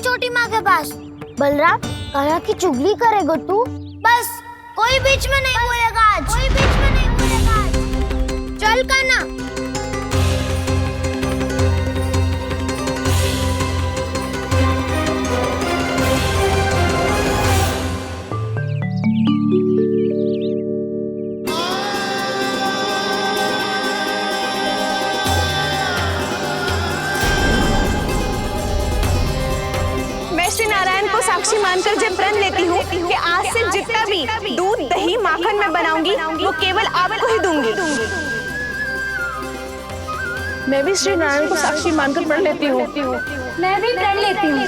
छोटी माँ के पास। बलराम, कान्हा की चुगली करेगा तू? बस, कोई बीच में नहीं बोलेगा आज। कोई बीच में नहीं बोलेगा आज। चल कान्हा। साक्षी मानकर जब प्रण लेती हूँ कि आज से जितना भी दूध दही माखन मैं बनाऊंगी वो केवल आपको ही दूंगी। मैं भी श्री नारायण को साक्षी मानकर प्रण लेती हूँ। मैं भी प्रण लेती हूँ।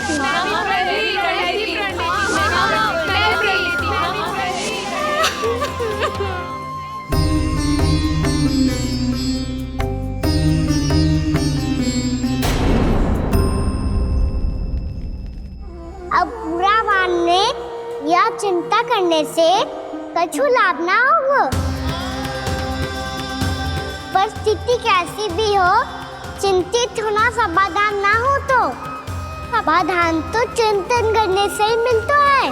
अब बुरा मानने या चिंता करने से कछु लाभ ना होगा। परिस्थिति कैसी भी हो, चिंतित होना समाधान ना हो तो समाधान तो चिंतन करने से ही मिलता है।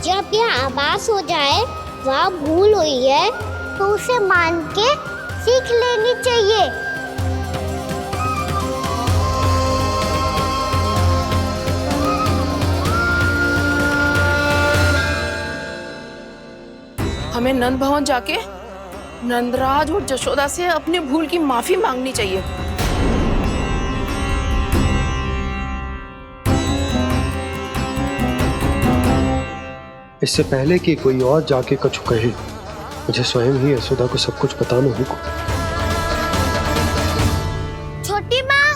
जब यह आभास हो जाए वह भूल हुई है तो उसे मान के सीख लेनी चाहिए। हमें नंद भवन जाके नंदराज और जशोदा से अपनी भूल की माफी मांगनी चाहिए। इससे पहले कि कोई और जाके कछु कहे, मुझे स्वयं ही यशोदा को सब कुछ बताना होगा। छोटी माँ,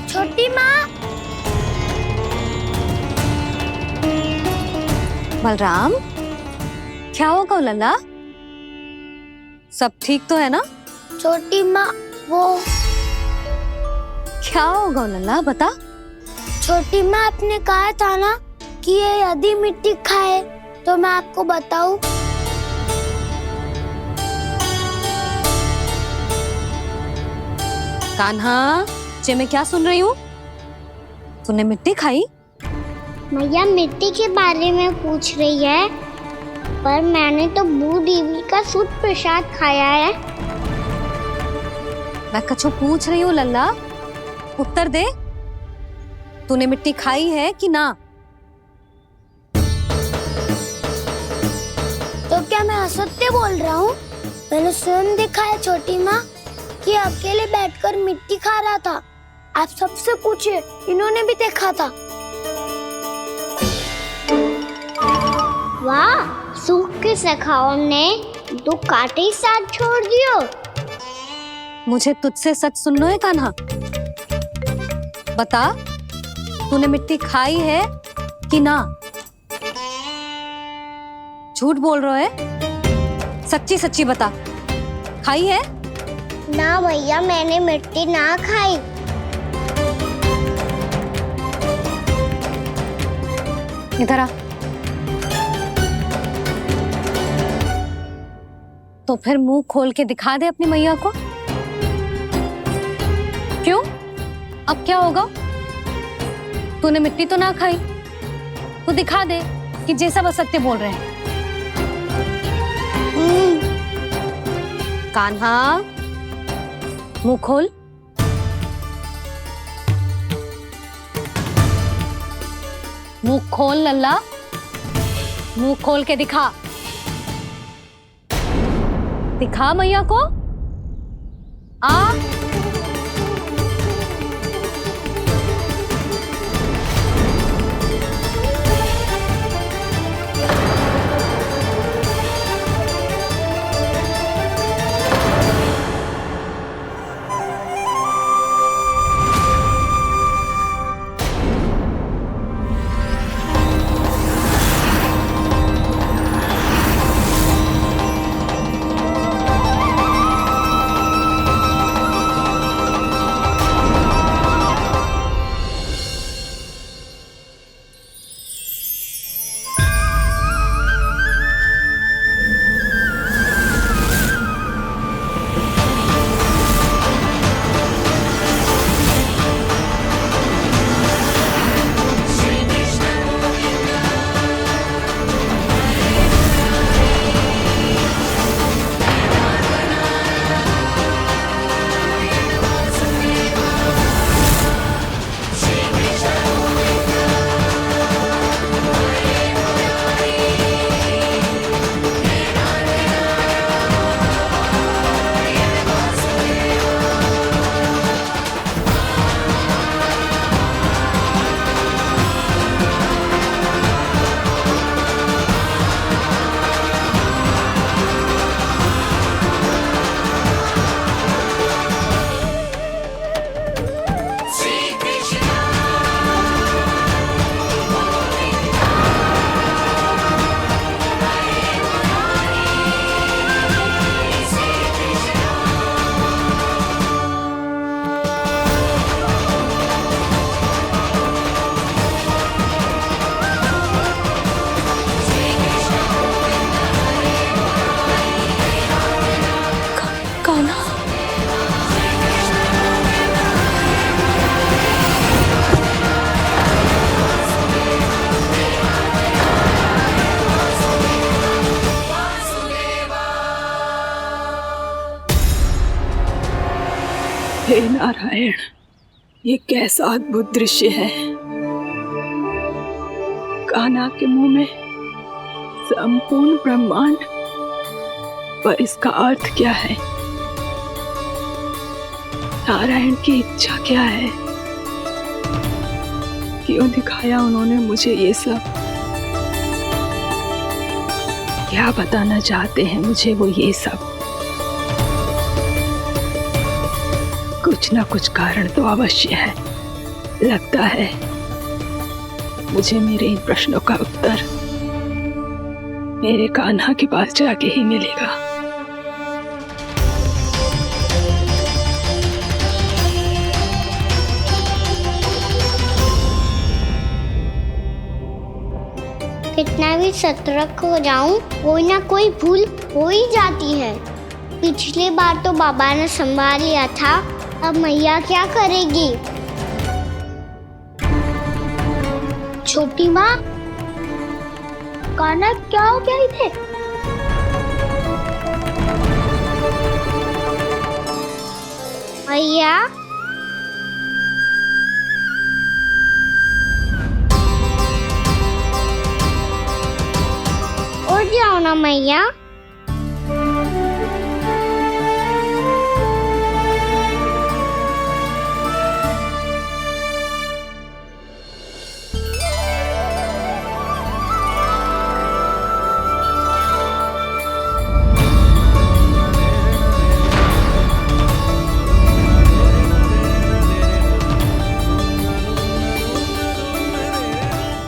छोटी माँ। बलराम, क्या होगा लल्ला? सब ठीक तो है ना? छोटी माँ, वो क्या होगा लल्ला, बता। छोटी माँ, आपने कहा था ना कि ये यदि मिट्टी खाए तो मैं आपको बताऊं। कान्हा, जे मैं क्या सुन रही हूँ? तूने मिट्टी खाई? मैया मिट्टी के बारे में पूछ रही है, पर मैंने तो भू देवी का शुद्ध प्रसाद खाया है। मैं कछु पूछ रही हूँ लल्ला, उत्तर दे। तूने मिट्टी खाई है कि ना? तो क्या मैं असत्य बोल रहा हूँ? मैंने स्वयं देखा है छोटी माँ कि अकेले बैठकर मिट्टी खा रहा था। आप सबसे पूछिए, इन्होंने भी देखा था। वाह, सूख के सखाओं ने दो कांटे ही साथ छोड़ दियो। मुझे तुझसे सच सुनना है कान्हा। बता, तूने मिट्टी खाई है कि ना? झूठ बोल रहा है, सच्ची सच्ची बता, खाई है? ना भैया, मैंने मिट्टी ना खाई। इधर आ। तो फिर मुंह खोल के दिखा दे अपनी मैया को। क्यों? अब क्या होगा? तूने मिट्टी तो ना खाई, तो दिखा दे कि जे सब असत्य बोल रहे हैं। कान्हा, मुंह खोल। मुंह खोल लल्ला, मुंह खोल के दिखा। दिखा मैया को। आ हे नारायण, ये कैसा अद्भुत दृश्य है। कान्हा के मुंह में संपूर्ण ब्रह्मांड, पर इसका अर्थ क्या है? नारायण की इच्छा क्या है? क्यों दिखाया उन्होंने मुझे ये सब? क्या बताना चाहते हैं मुझे वो ये सब? कुछ ना कुछ कारण तो अवश्य है। लगता है मुझे मेरे इन प्रश्नों का उत्तर मेरे कान्हा के पास जाके ही मिलेगा। कितना भी सतर्क हो जाऊं, कोई ना कोई भूल हो ही जाती है। पिछली बार तो बाबा ने संभाल लिया था, अब मैया क्या करेगी? छोटी माँ, कान्हा क्या हो गया इधर? मैया, उठ जाओ ना मैया।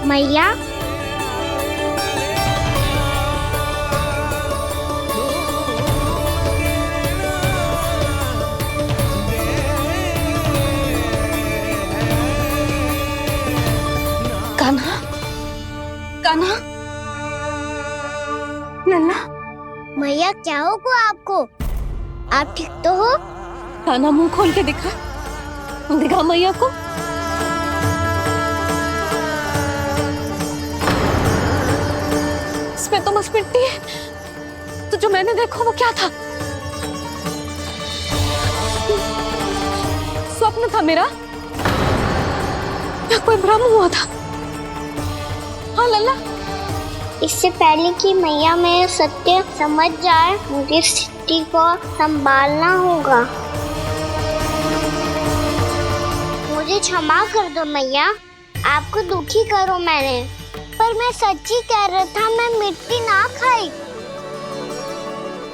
मैया, कान्हा, कान्हा, लल्ला, मैया क्या होगा आपको? आप ठीक तो हो? कान्हा मुंह खोल के दिखा, दिखा मैया को। इसमें तो बस मिट्टी है, तो जो मैंने देखा वो क्या था? स्वप्न था मेरा या कोई भ्रम हुआ था? हाँ लल्ला, इससे पहले कि मैया मेरे सत्य समझ जाए, मुझे स्थिति को संभालना होगा। मुझे क्षमा कर दो मैया, आपको दुखी करो मैंने, पर मैं सच्ची कह रहा था, मैं मिट्टी ना खाई,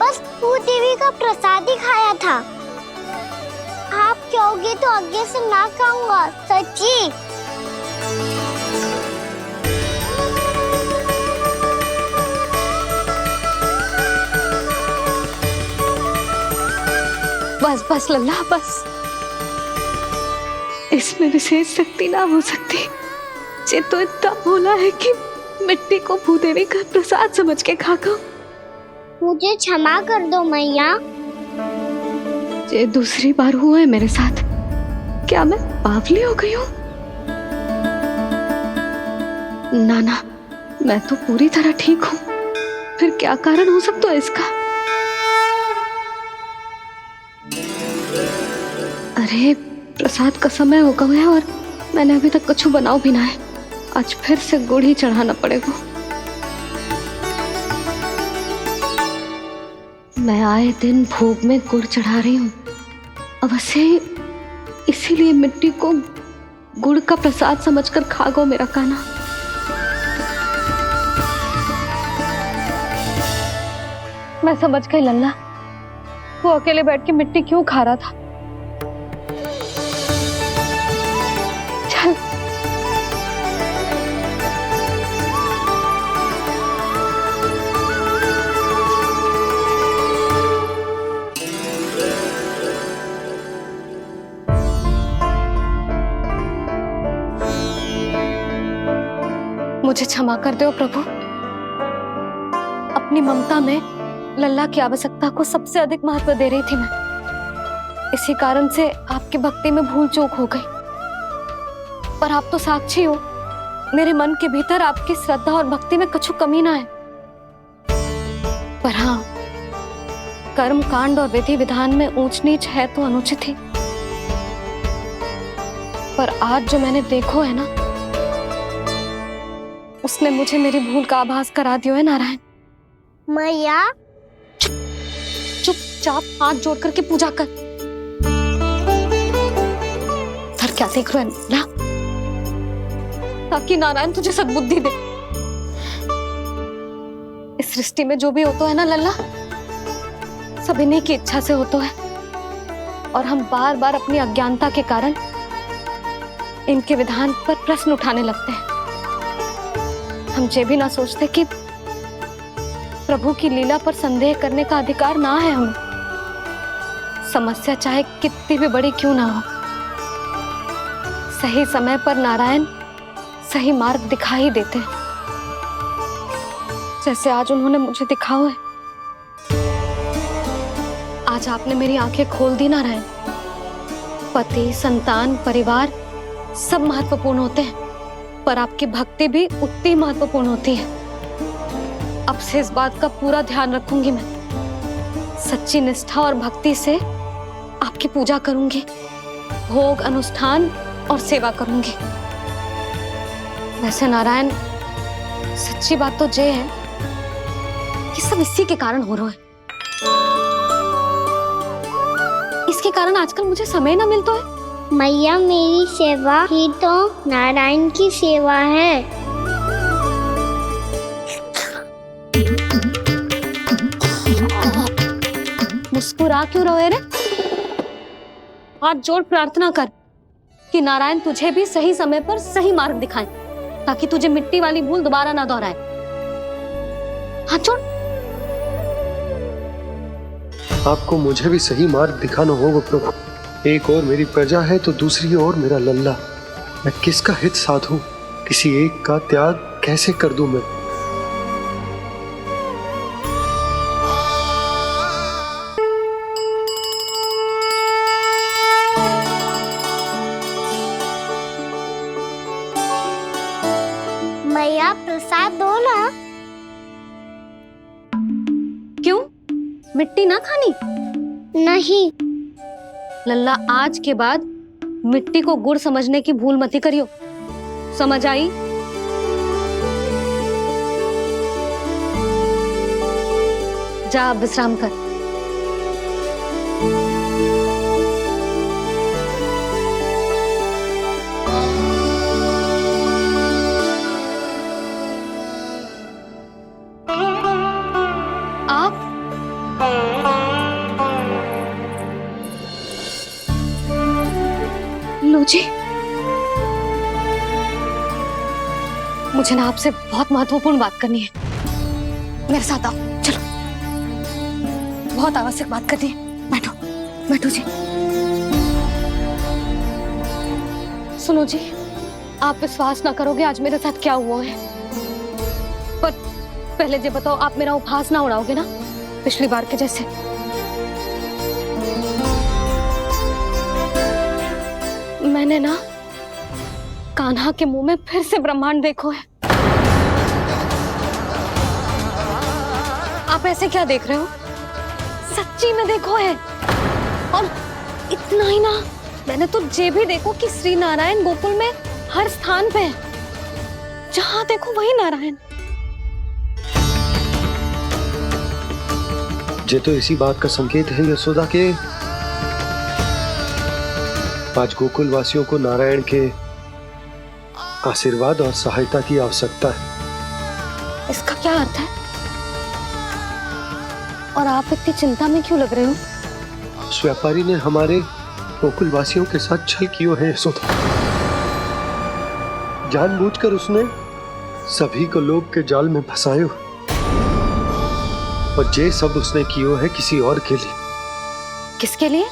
बस भूदेवी का प्रसाद ही खाया था। आप कहोगे तो आगे से ना खाऊंगा, सच्ची। बस बस लल्ला बस, इसमें विशेष शक्ति ना हो सकती। ये तो इतना भोला है कि मिट्टी को भूदेवी का प्रसाद समझ के खा गया। मुझे क्षमा कर दो मैया। ये दूसरी बार हुआ है मेरे साथ। क्या मैं बावली हो गई हूँ? ना ना, मैं तो पूरी तरह ठीक हूँ। फिर क्या कारण हो सकता है इसका? अरे प्रसाद का समय हो गया है और मैंने अभी तक कुछ बनाओ भी ना है। आज फिर से गुड़ ही चढ़ाना पड़ेगा। मैं आए दिन भोग में गुड़ चढ़ा रही हूँ, अवश्य इसीलिए मिट्टी को गुड़ का प्रसाद समझकर खा गो मेरा कान्हा। मैं समझ गई लल्ला, वो अकेले बैठ के मिट्टी क्यों खा रहा था। चल मुझे क्षमा कर दो प्रभु। अपनी ममता में लल्ला की आवश्यकता को सबसे अधिक महत्व दे रही थी मैं। इसी कारण से आपकी भक्ति में भूल चूक हो गई। पर आप तो साक्षी हो, मेरे मन के भीतर आपकी श्रद्धा और भक्ति में कुछ कमी ना है। पर हाँ, कर्म कांड और विधि विधान में ऊंच नीच है तो अनुचित ही। पर आज जो मैंने देखो है ना, उसने मुझे मेरी भूल का आभास करा दियो है नारायण। मैया चुपचाप हाथ जोड़ करके पूजा कर। सर क्या देख रहे हैं ना, ताकि नारायण तुझे सद्बुद्धि दे। इस सृष्टि में जो भी होता है ना लल्ला, सब इन्हीं की इच्छा से होता है, और हम बार बार अपनी अज्ञानता के कारण इनके विधान पर प्रश्न उठाने लगते हैं। हम ये भी ना सोचते कि प्रभु की लीला पर संदेह करने का अधिकार ना है हमें, समस्या चाहे कितनी भी बड़ी क्यों ना हो। सही समय पर नारायण सही मार्ग दिखा ही देते हैं, जैसे आज उन्होंने मुझे दिखाओ है। आज आपने मेरी आंखें खोल दी नारायण। पति, संतान, परिवार सब महत्वपूर्ण होते हैं, पर आपकी भक्ति भी उतनी महत्वपूर्ण होती है। अब से इस बात का पूरा ध्यान रखूंगी मैं। सच्ची निष्ठा और भक्ति से आपकी पूजा करूंगी, भोग, अनुष्ठान और सेवा करूंगी। वैसे नारायण, सच्ची बात तो ये है कि सब इसी के कारण हो रहा है। इसके कारण आजकल मुझे समय ना मिलता है। मैया, मेरी सेवा ही तो नारायण की सेवा है। मुस्कुरा क्यों रहे रे? हाथ जोड़ प्रार्थना कर कि नारायण तुझे भी सही समय पर सही मार्ग दिखाएं, ताकि तुझे मिट्टी वाली भूल दोबारा ना दोहराए। हाथ जोड़। आपको मुझे भी सही मार्ग दिखाना होगा प्रभु। एक और मेरी प्रजा है तो दूसरी ओर मेरा लल्ला। मैं किसका हित साधूं? किसी एक का त्याग कैसे कर दूं मैं? मैया, प्रसाद दो ना। क्यों? मिट्टी ना खानी? नहीं। लल्ला, आज के बाद मिट्टी को गुड़ समझने की भूल मत करियो। समझ आई? जा विश्राम कर। आप लो जी, मुझे ना आपसे बहुत महत्वपूर्ण बात करनी है। मेरे साथ आओ, चलो। बहुत आवश्यक बात करनी है। बैठो, बैठो जी। सुनो जी, आप विश्वास ना करोगे आज मेरे साथ क्या हुआ है। पर पहले ये बताओ, आप मेरा उपहास ना उड़ाओगे ना, पिछली बार के जैसे? मैंने ना कान्हा के मुंह में फिर से ब्रह्मांड देखो है। आप ऐसे क्या देख रहे हो? सच्ची में देखो है। और इतना ही ना, मैंने तो ये भी देखो कि श्री नारायण गोकुल में हर स्थान पे है। जहां देखो वही नारायण। ये तो इसी बात का संकेत है यशोदा के आज गोकुल वासियों को नारायण के आशीर्वाद और सहायता की आवश्यकता है। इसका क्या अर्थ है? और आप इतनी चिंता में क्यों लग रहे हो? उस व्यापारी ने हमारे गोकुल वासियों के साथ छल कियो है यशोदा। जानबूझकर उसने सभी को लोभ के जाल में फंसायो, और ये सब उसने कियो है किसी और के लिए। किसके लिए?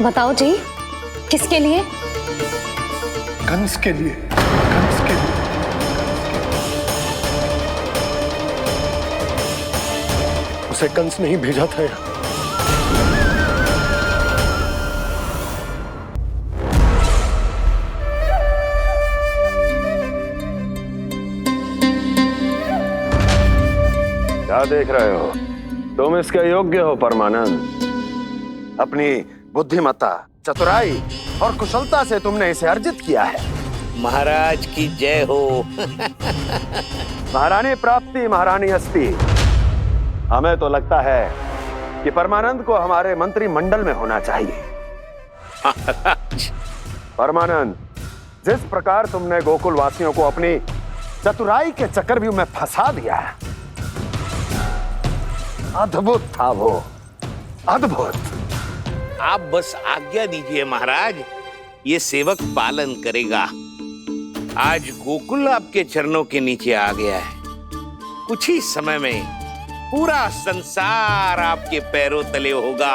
बताओ जी, किसके लिए? कंस के लिए। कंस के लिए। उसे कंस नहीं भेजा था यहाँ। क्या देख रहे हो? तुम इसके योग्य हो परमानंद। अपनी बुद्धिमत्ता, चतुराई और कुशलता से तुमने इसे अर्जित किया है। महाराज की जय हो। महारानी प्राप्ति महारानी हस्ती। हमें तो लगता है कि परमानंद को हमारे मंत्रिमंडल में होना चाहिए। परमानंद, जिस प्रकार तुमने गोकुल वासियों को अपनी चतुराई के चक्रव्यूह में फंसा दिया है, अद्भुत था वो, अद्भुत। आप बस आज्ञा दीजिए महाराज, ये सेवक पालन करेगा। आज गोकुल आपके चरणों के नीचे आ गया है। कुछ ही समय में पूरा संसार आपके पैरों तले होगा।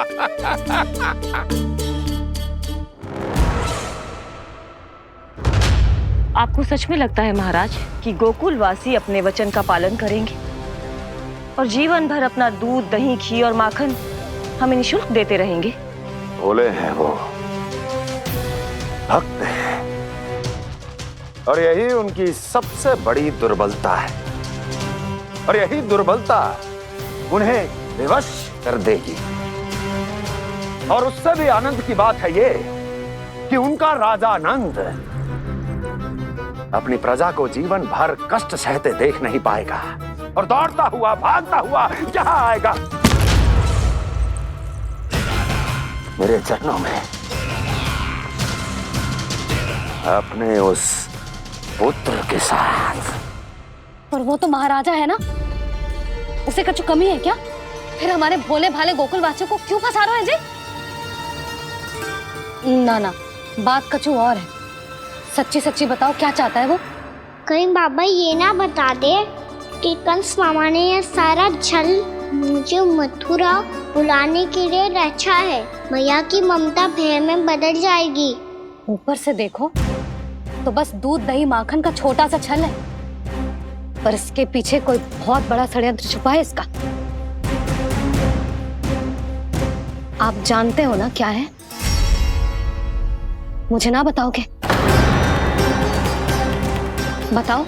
आपको सच में लगता है महाराज कि गोकुल वासी अपने वचन का पालन करेंगे और जीवन भर अपना दूध, दही, घी और माखन हमें निःशुल्क देते रहेंगे? भोले हैं वो, भक्त हैं, और यही उनकी सबसे बड़ी दुर्बलता है। और यही दुर्बलता उन्हें विवश कर देगी। और उससे भी आनंद की बात है ये कि उनका राजा नंद अपनी प्रजा को जीवन भर कष्ट सहते देख नहीं पाएगा और दौड़ता हुआ, भागता हुआ यहां आएगा मेरे चरणों में, अपने उस पुत्र के साथ। पर वो तो महाराजा है ना, उसे कुछ कमी है क्या? फिर हमारे भोले भाले गोकुल वासियों को क्यों फंसा रहे हैं जी? ना ना, बात कछु और है। सच्ची सच्ची बताओ, क्या चाहता है वो? कहीं बाबा ये ना बता दे कि कंस मामा ने यह सारा छल मुझे मथुरा बुलाने के लिए रचा है। मैया की ममता भय में बदल जाएगी। ऊपर से देखो तो बस दूध, दही, माखन का छोटा सा छल है, पर इसके पीछे कोई बहुत बड़ा षड्यंत्र छुपा है इसका। आप जानते हो ना क्या है? मुझे ना बताओगे? बताओ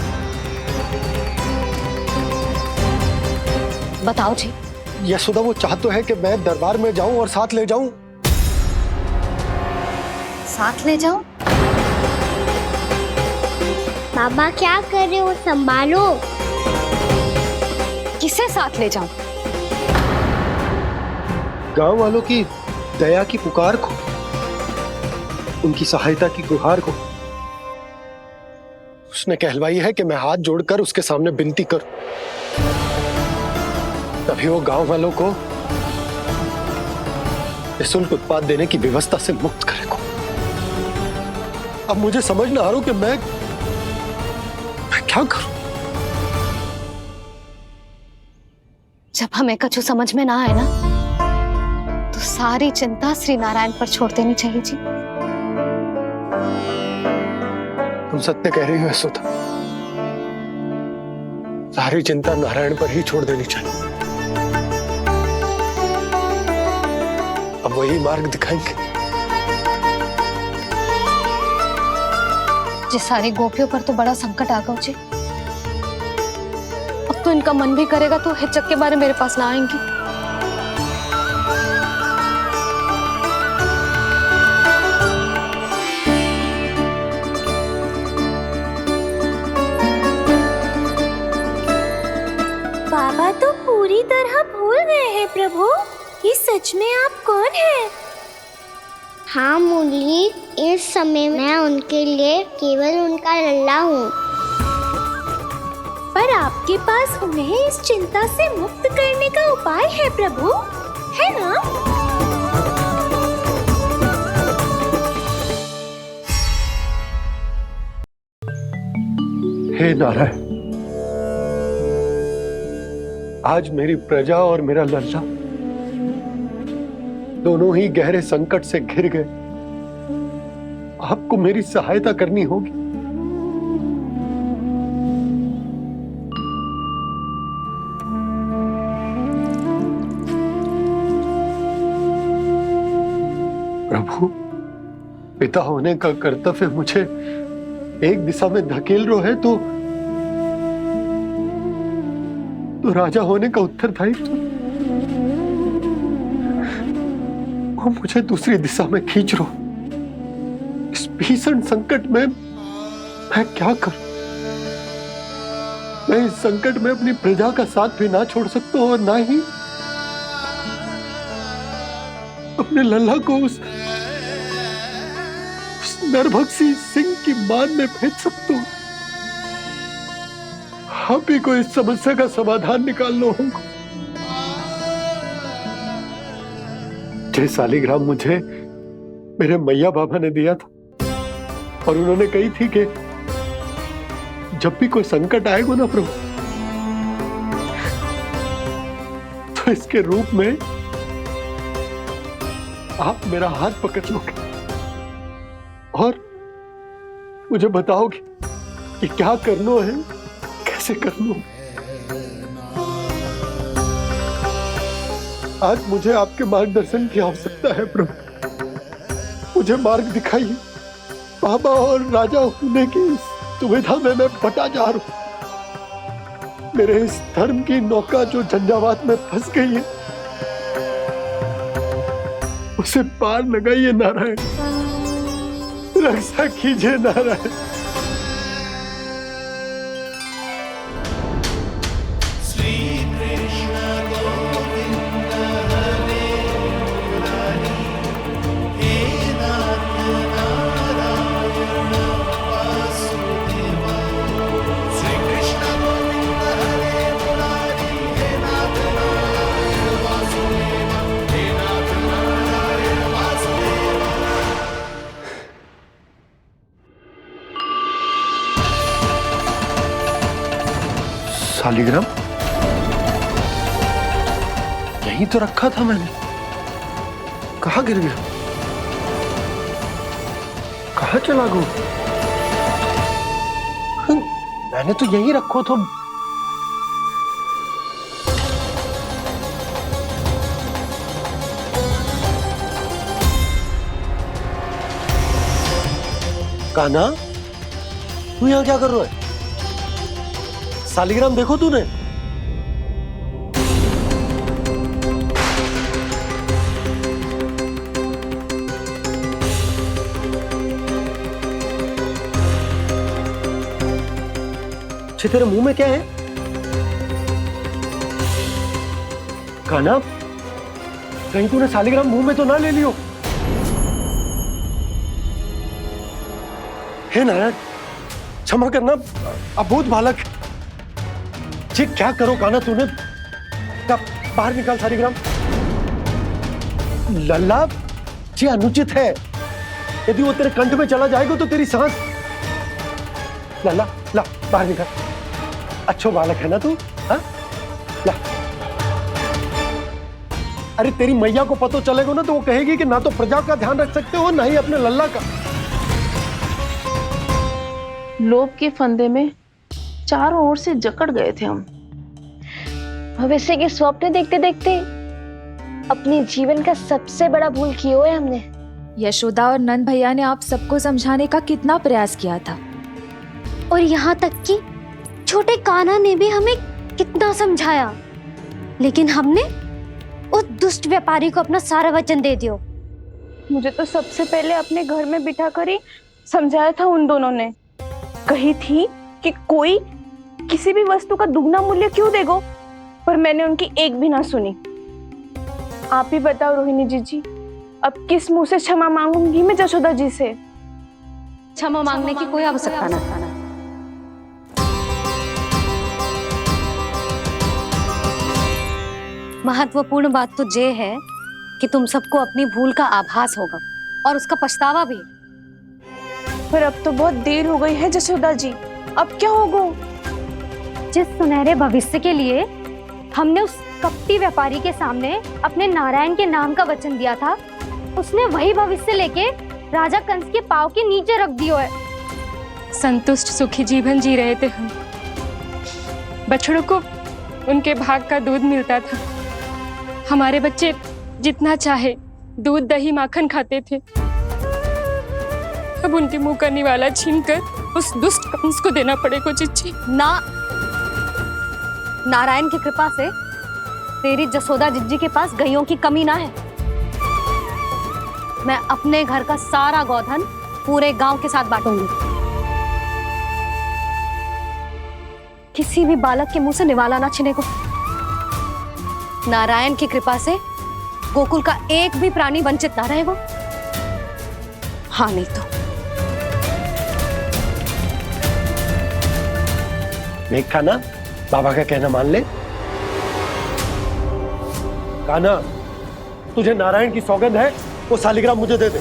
बताओ जी। यशोदा, वो चाह तो है कि मैं दरबार में जाऊं और साथ ले जाऊं। साथ ले जाऊं? बाबा क्या कर रहे हो, संभालो। किसे साथ ले जाऊं? गांव वालों की दया की पुकार को, उनकी सहायता की गुहार को। उसने कहलवाई है कि मैं हाथ जोड़कर उसके सामने विनती करूं, तभी वो गांव वालों को निःशुल्क उत्पाद देने की व्यवस्था से मुक्त करेगा। अब मुझे समझ ना आ रहा कि मैं क्या करूं। जब हमें कछु समझ में ना आए ना, तो सारी चिंता श्री नारायण पर छोड़ देनी चाहिए जी। तुम सत्य कह रही हो यशोदा, सारी चिंता नारायण पर ही छोड़ देनी चाहिए। अब वही मार्ग दिखाएंगे। जिस सारी गोपियों पर तो बड़ा संकट आ गया जी। अब तो इनका मन भी करेगा तो हिचक के बारे मेरे पास ना आएंगी। बाबा तो पूरी तरह भूल गए हैं प्रभु, ये सच में आप कौन हैं? हाँ मुरली, इस समय मैं उनके लिए केवल उनका लल्ला हूँ। पर आपके पास उन्हें इस चिंता से मुक्त करने का उपाय है प्रभु, है ना? हे नारायण, आज मेरी प्रजा और मेरा लल्ला दोनों ही गहरे संकट से घिर गए। आपको मेरी सहायता करनी होगी। प्रभु, पिता होने का कर्तव्य मुझे एक दिशा में धकेल रहा है तो राजा होने का उत्तरदायित्व वो मुझे दूसरी दिशा में खींच रहे हो। इस भीषण संकट में मैं क्या करूं? मैं इस संकट में अपनी प्रजा का साथ भी ना छोड़ सकता हूं और ना ही अपने लल्ला को उस नरभक्षी सिंह की मान में भेज सकता हूं। आप ही को इस समस्या का समाधान निकालना होगा। जय शालिग्राम मुझे मेरे मैया बाबा ने दिया था और उन्होंने कही थी कि जब भी कोई संकट आएगा ना प्रभु, तो इसके रूप में आप मेरा हाथ पकड़ लोगे और मुझे बताओगे कि क्या करना है, कैसे करना है। आज मुझे आपके मार्गदर्शन की आवश्यकता है प्रभु। मुझे मार्ग दिखाइए। बाबा और राजा होने की इस दुविधा में मैं बटा जा रहा हूं। मेरे इस धर्म की नौका जो झंझावात में फंस गई है, उसे पार लगाइए नारायण, रक्षा कीजिए नारायण। शालिग्राम यहीं तो रखा था मैंने, कहाँ गिर गया? कहाँ चला गया? मैंने तो यहीं रखो तो। कान्हा, तू यहाँ क्या कर रहा है? शालिग्राम देखो तूने? अच्छे, तेरे मुंह में क्या है? कान्हा, कहीं तूने शालिग्राम मुंह में तो ना ले लियो? हे नारायण, क्षमा करना, अबोध बालक। जी क्या करो कान्हा तूने? बाहर निकाल शालिग्राम। लल्ला, जी अनुचित है। यदि वो तेरे कंठ में चला जाएगा तो तेरी सांस। लल्ला, ला बाहर निकाल। अच्छो बालक है ना तू? हाँ, ला। अरे तेरी मैया को पता चलेगा ना तो वो कहेगी कि ना तो प्रजा का ध्यान रख सकते हो, ना ही अपने लल्ला का। लोभ के फंदे में चारों ओर से जकड़ गए थे हम। भविष्य के स्वप्न देखते देखते अपने जीवन का सबसे बड़ा भूल किया है हमने। यशोदा और नंद भैया ने आप सबको समझाने का कितना प्रयास किया था, और यहाँ तक कि छोटे कान्हा ने भी हमें कितना समझाया, लेकिन हमने उस दुष्ट व्यापारी को अपना सारा वचन दे दिया। मुझे तो सबसे पहले अपने घर में बिठा कर ही समझाया था उन दोनों ने। कही थी कि कोई किसी भी वस्तु का दुगना मूल्य क्यों देगा, पर मैंने उनकी एक भी ना सुनी। आप ही बताओ रोहिणी जी, अब किस मुंह से क्षमा मांगूंगी मैं जशोदा जी से? क्षमा मांगने की कोई आवश्यकता ना। महत्वपूर्ण बात तो ये है कि तुम सबको अपनी भूल का आभास होगा और उसका पछतावा भी। पर अब तो बहुत देर हो गई है जशोदा जी, अब क्या होगा? जिस सुनहरे भविष्य के लिए हमने उस कपटी व्यापारी के सामने अपने नारायण के नाम का वचन दिया था, उसने वही भविष्य लेके राजा कंस के पांव के नीचे रख दिया है। संतुष्ट सुखी जीवन जी रहे थे हम। बछड़ों को उनके भाग का दूध मिलता था। हमारे बच्चे जितना चाहे दूध दही माखन खाते थे। अब उनके मुंह का निवाला छीनकर उस दुष्ट कंस को देना पड़ेगा चिच्ची। ना, नारायण की कृपा से तेरी जसोदा जिज्जी के पास गईयों की कमी ना है। मैं अपने घर का सारा गोधन पूरे गांव के साथ बांटूंगी। किसी भी बालक के मुंह से निवाला ना छिने को। नारायण की कृपा से गोकुल का एक भी प्राणी वंचित ना रहेगा। हाँ नहीं तो देख कान्हा, बाबा का कहना मान ले। कान्हा, तुझे नारायण की सौगंध है, वो शालिग्राम मुझे दे दे।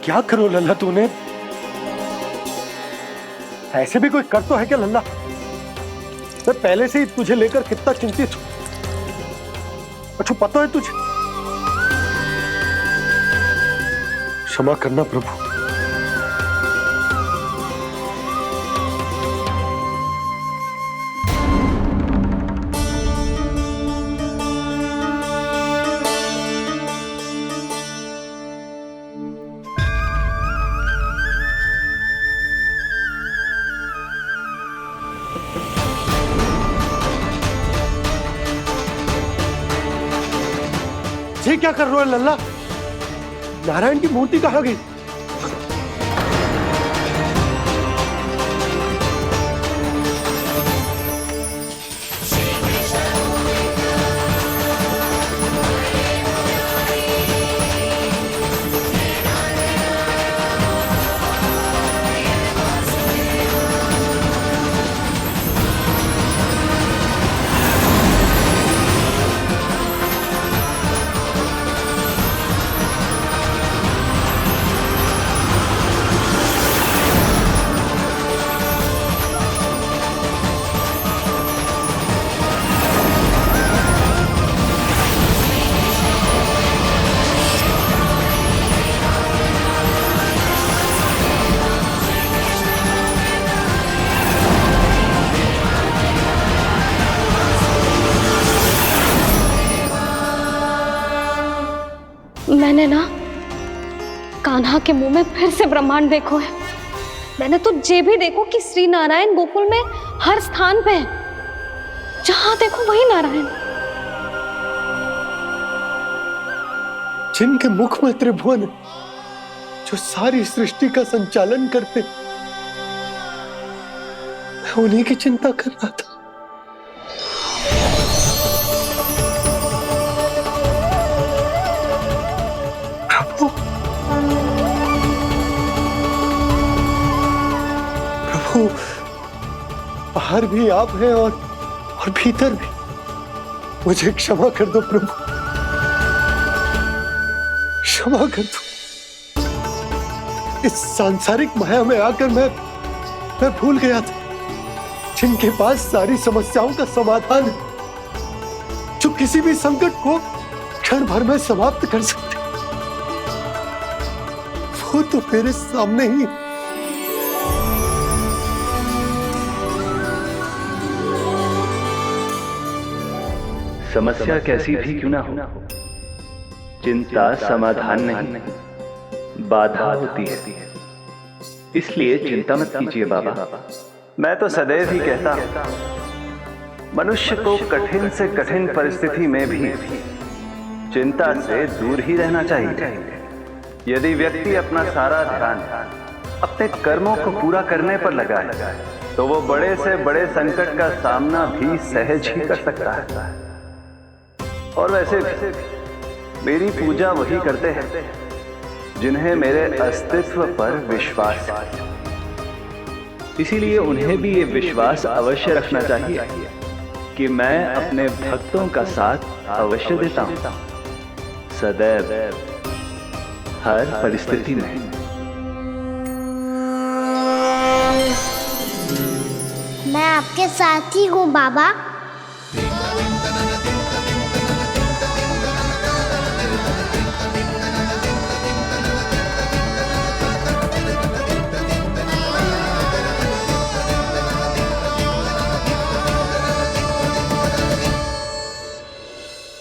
क्या करो लल्ला तूने? ऐसे भी कोई कर तो है क्या लल्ला? मैं पहले से ही तुझे लेकर कितना चिंतित हूं। अच्छा पता है तुझे? क्षमा करना प्रभु। ये क्या कर रहे हो लल्ला? नारायण की मूर्ति कहाँ गई? मैंने ना कान्हा के मुंह में फिर से ब्रह्मांड देखो है। मैंने तो ये भी देखो कि श्री नारायण गोकुल में हर स्थान पे है। जहां देखो वही नारायण। जिनके मुख में त्रिभुवन है, जो सारी सृष्टि का संचालन करते, मैं उन्हीं की चिंता कर रहा था। प्रभु, बाहर भी आप हैं और भीतर भी। मुझे क्षमा कर दो प्रभु, क्षमा कर दो। इस सांसारिक माया में आकर मैं भूल गया था जिनके पास सारी समस्याओं का समाधान है, जो किसी भी संकट को क्षण भर में समाप्त कर सकते, वो तो मेरे सामने ही। समस्या कैसी भी क्यों ना हो, चिंता समाधान नहीं, बाधा होती है। इसलिए चिंता मत कीजिए बाबा। मैं तो सदैव ही कहता हूं, मनुष्य को कठिन से कठिन परिस्थिति में भी चिंता से दूर ही रहना चाहिए। यदि व्यक्ति अपना सारा ध्यान अपने कर्मों को पूरा करने पर लगाए, तो वो बड़े से बड़े संकट का सामना भी सहज ही कर सकता है। और वैसे भी मेरी पूजा वही करते हैं जिन्हें मेरे अस्तित्व पर विश्वास है। इसीलिए उन्हें भी ये विश्वास अवश्य रखना चाहिए कि मैं अपने भक्तों का साथ अवश्य देता हूं, सदैव, हर परिस्थिति में। मैं आपके साथ ही हूँ बाबा।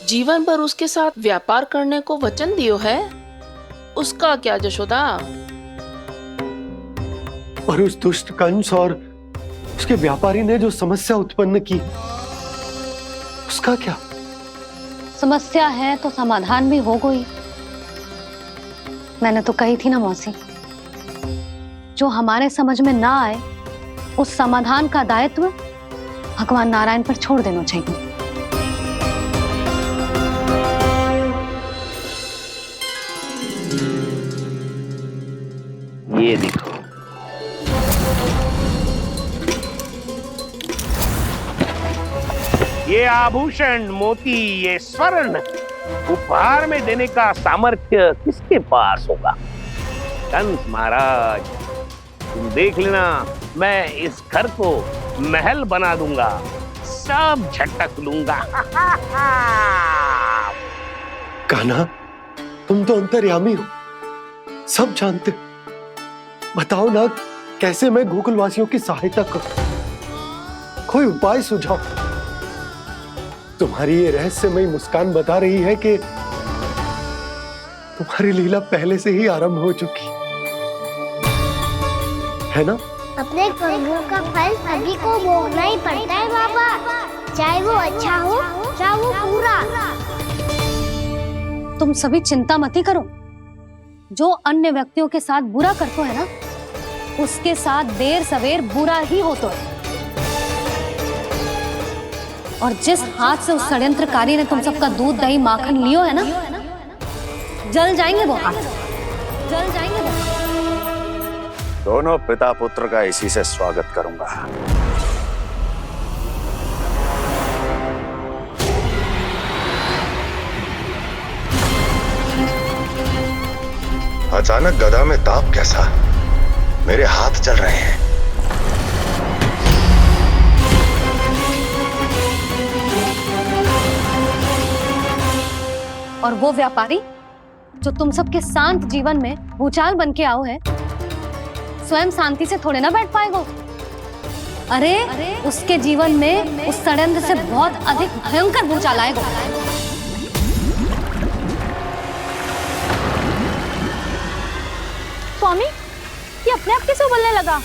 जीवन भर उसके साथ व्यापार करने को वचन दियो है, उसका क्या जशोदा? और उस दुष्ट कंस और उसके व्यापारी ने जो समस्या उत्पन्न की, उसका क्या? समस्या है तो समाधान भी होगा ही। मैंने तो कही थी ना मौसी, जो हमारे समझ में ना आए उस समाधान का दायित्व भगवान नारायण पर छोड़ देना चाहिए। ये देखो, ये आभूषण, मोती, ये स्वर्ण उपहार में देने का सामर्थ्य किसके पास होगा? कंस महाराज, तुम देख लेना, मैं इस घर को महल बना दूंगा, सब झटक लूंगा। कान्हा, तुम तो अंतर्यामी हो, सब जानते हो। बताओ ना, कैसे मैं गोकुलवासियों की सहायता करूं? कोई उपाय सुझाओ। तुम्हारी ये रहस्यमयी मुस्कान बता रही है कि तुम्हारी लीला पहले से ही आरंभ हो चुकी है ना? अपने कर्मों का फल सभी को भोगना ही पड़ता है बाबा, चाहे वो अच्छा हो चाहे वो बुरा। तुम सभी चिंता मत ही करो। जो अन्य व्यक्तियों के साथ बुरा करते है ना, उसके साथ देर सवेर बुरा ही होता है। और जिस हाथ से उस षड्यंत्रकारी ने तुम सबका दूध दही माखन लियो है ना, जल जाएंगे वो हाथ, जल जाएंगे वो हाथ। दोनों पिता पुत्र का इसी से स्वागत करूंगा। अचानक गदा में ताप कैसा? मेरे हाथ चल रहे हैं। और वो व्यापारी जो तुम सबके शांत जीवन में भूचाल बन के आओ है, स्वयं शांति से थोड़े ना बैठ पाएगा। अरे उसके जीवन में उस षड्यंत्र से बहुत अधिक भयंकर भूचाल आएगा। स्वामी, ये अपने आप कैसे उबलने लगा?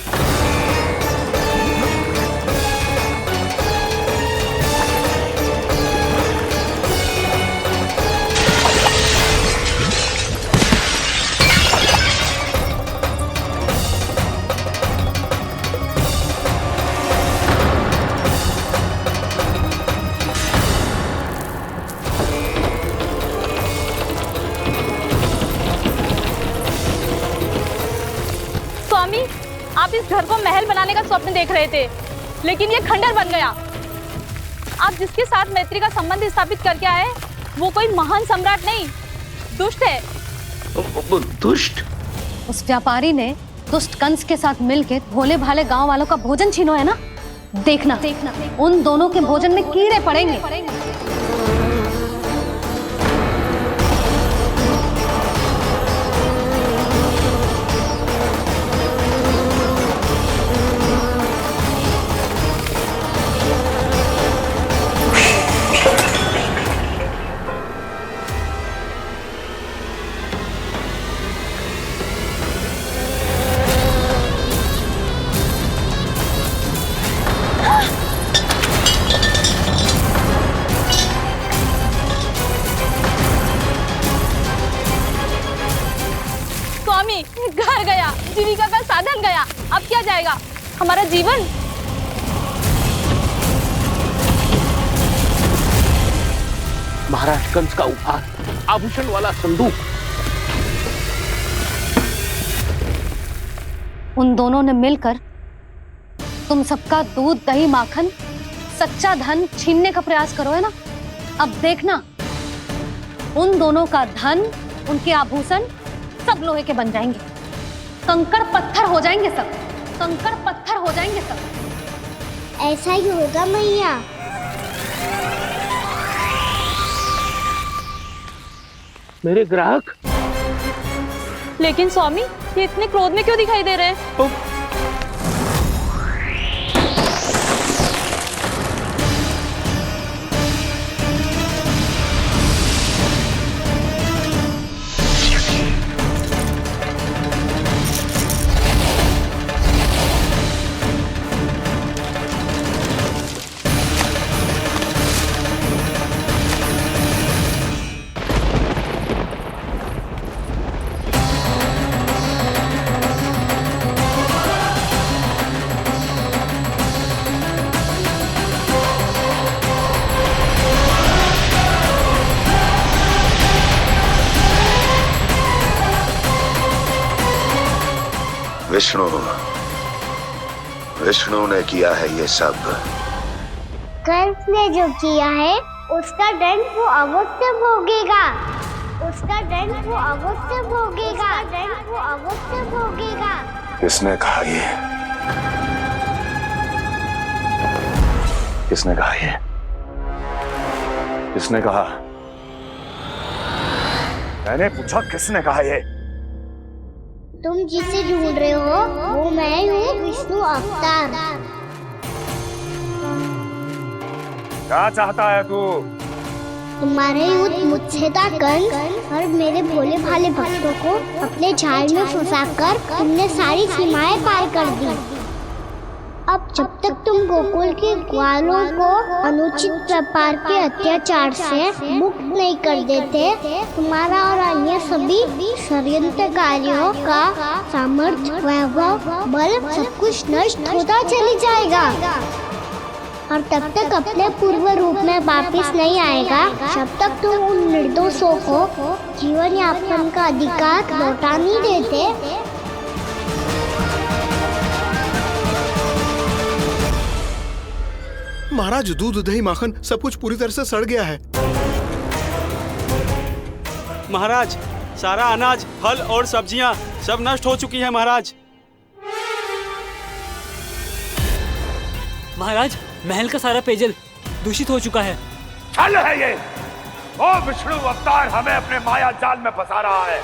स्वामी, आप इस घर को महल बनाने का स्वप्न देख रहे थे, लेकिन ये खंडर बन गया। आप जिसके साथ मैत्री का संबंध स्थापित करके आए, वो कोई महान सम्राट नहीं, दुष्ट है। दुष्ट? उस व्यापारी ने दुष्ट कंस के साथ मिलकर भोले भाले गांव वालों का भोजन छीनो है ना, देखना उन दोनों के भोजन में कीड़े पड़ेंगे। घर गया, जीविका का साधन गया, अब क्या जाएगा हमारा जीवन? महाराज कंस का उपहार, आभूषण वाला संदूक। उन दोनों ने मिलकर तुम सबका दूध दही माखन सच्चा धन छीनने का प्रयास करो है ना। अब देखना उन दोनों का धन, उनके आभूषण सब लोहे के बन जाएंगे, कंकड़ पत्थर हो जाएंगे सब, कंकड़ पत्थर हो जाएंगे सब। ऐसा ही होगा मैया। मेरे ग्राहक? लेकिन स्वामी, ये इतने क्रोध में क्यों दिखाई दे रहे हैं? विष्णु ने किया है ये सब। कंस ने जो किया है उसका दंड वो अवश्य भोगेगा। उसका दंड वो अवश्य भोगेगा। दंड वो अवश्य भोगेगा। किसने कहा ये? किसने कहा ये? किसने कहा? मैंने पूछा किसने कहा ये? तुम जिसे ढूंढ रहे हो वो मैं हूँ, विष्णु अवतार। क्या चाहता है तू? तुम्हारे युद्ध मुझसे था कंस, और मेरे भोले भाले भक्तों को अपने जाल में फंसाकर तुमने सारी सीमाएं पार कर दी। अब जब तक तुम गोकुल के ग्वालों को अनुचित प्रकार के अत्याचार से मुक्त नहीं कर देते, तुम्हारा और अन्य सभी षड्यंत्रकारियों का सामर्थ्य, वैभव, बल सब कुछ नष्ट होता चली जाएगा। और तब तक अपने पूर्व रूप में वापस नहीं आएगा जब तक तुम उन निर्दोषों को जीवन यापन का अधिकार लौटा नहीं देते। महाराज, दूध, दही, माखन सब कुछ पूरी तरह से सड़ गया है। महाराज, सारा अनाज, फल और सब्जियां सब नष्ट हो चुकी है महाराज। महाराज, महल का सारा पेयजल दूषित हो चुका है। छल है ये। ओ विष्णु अवतार हमें अपने माया जाल में फंसा रहा है।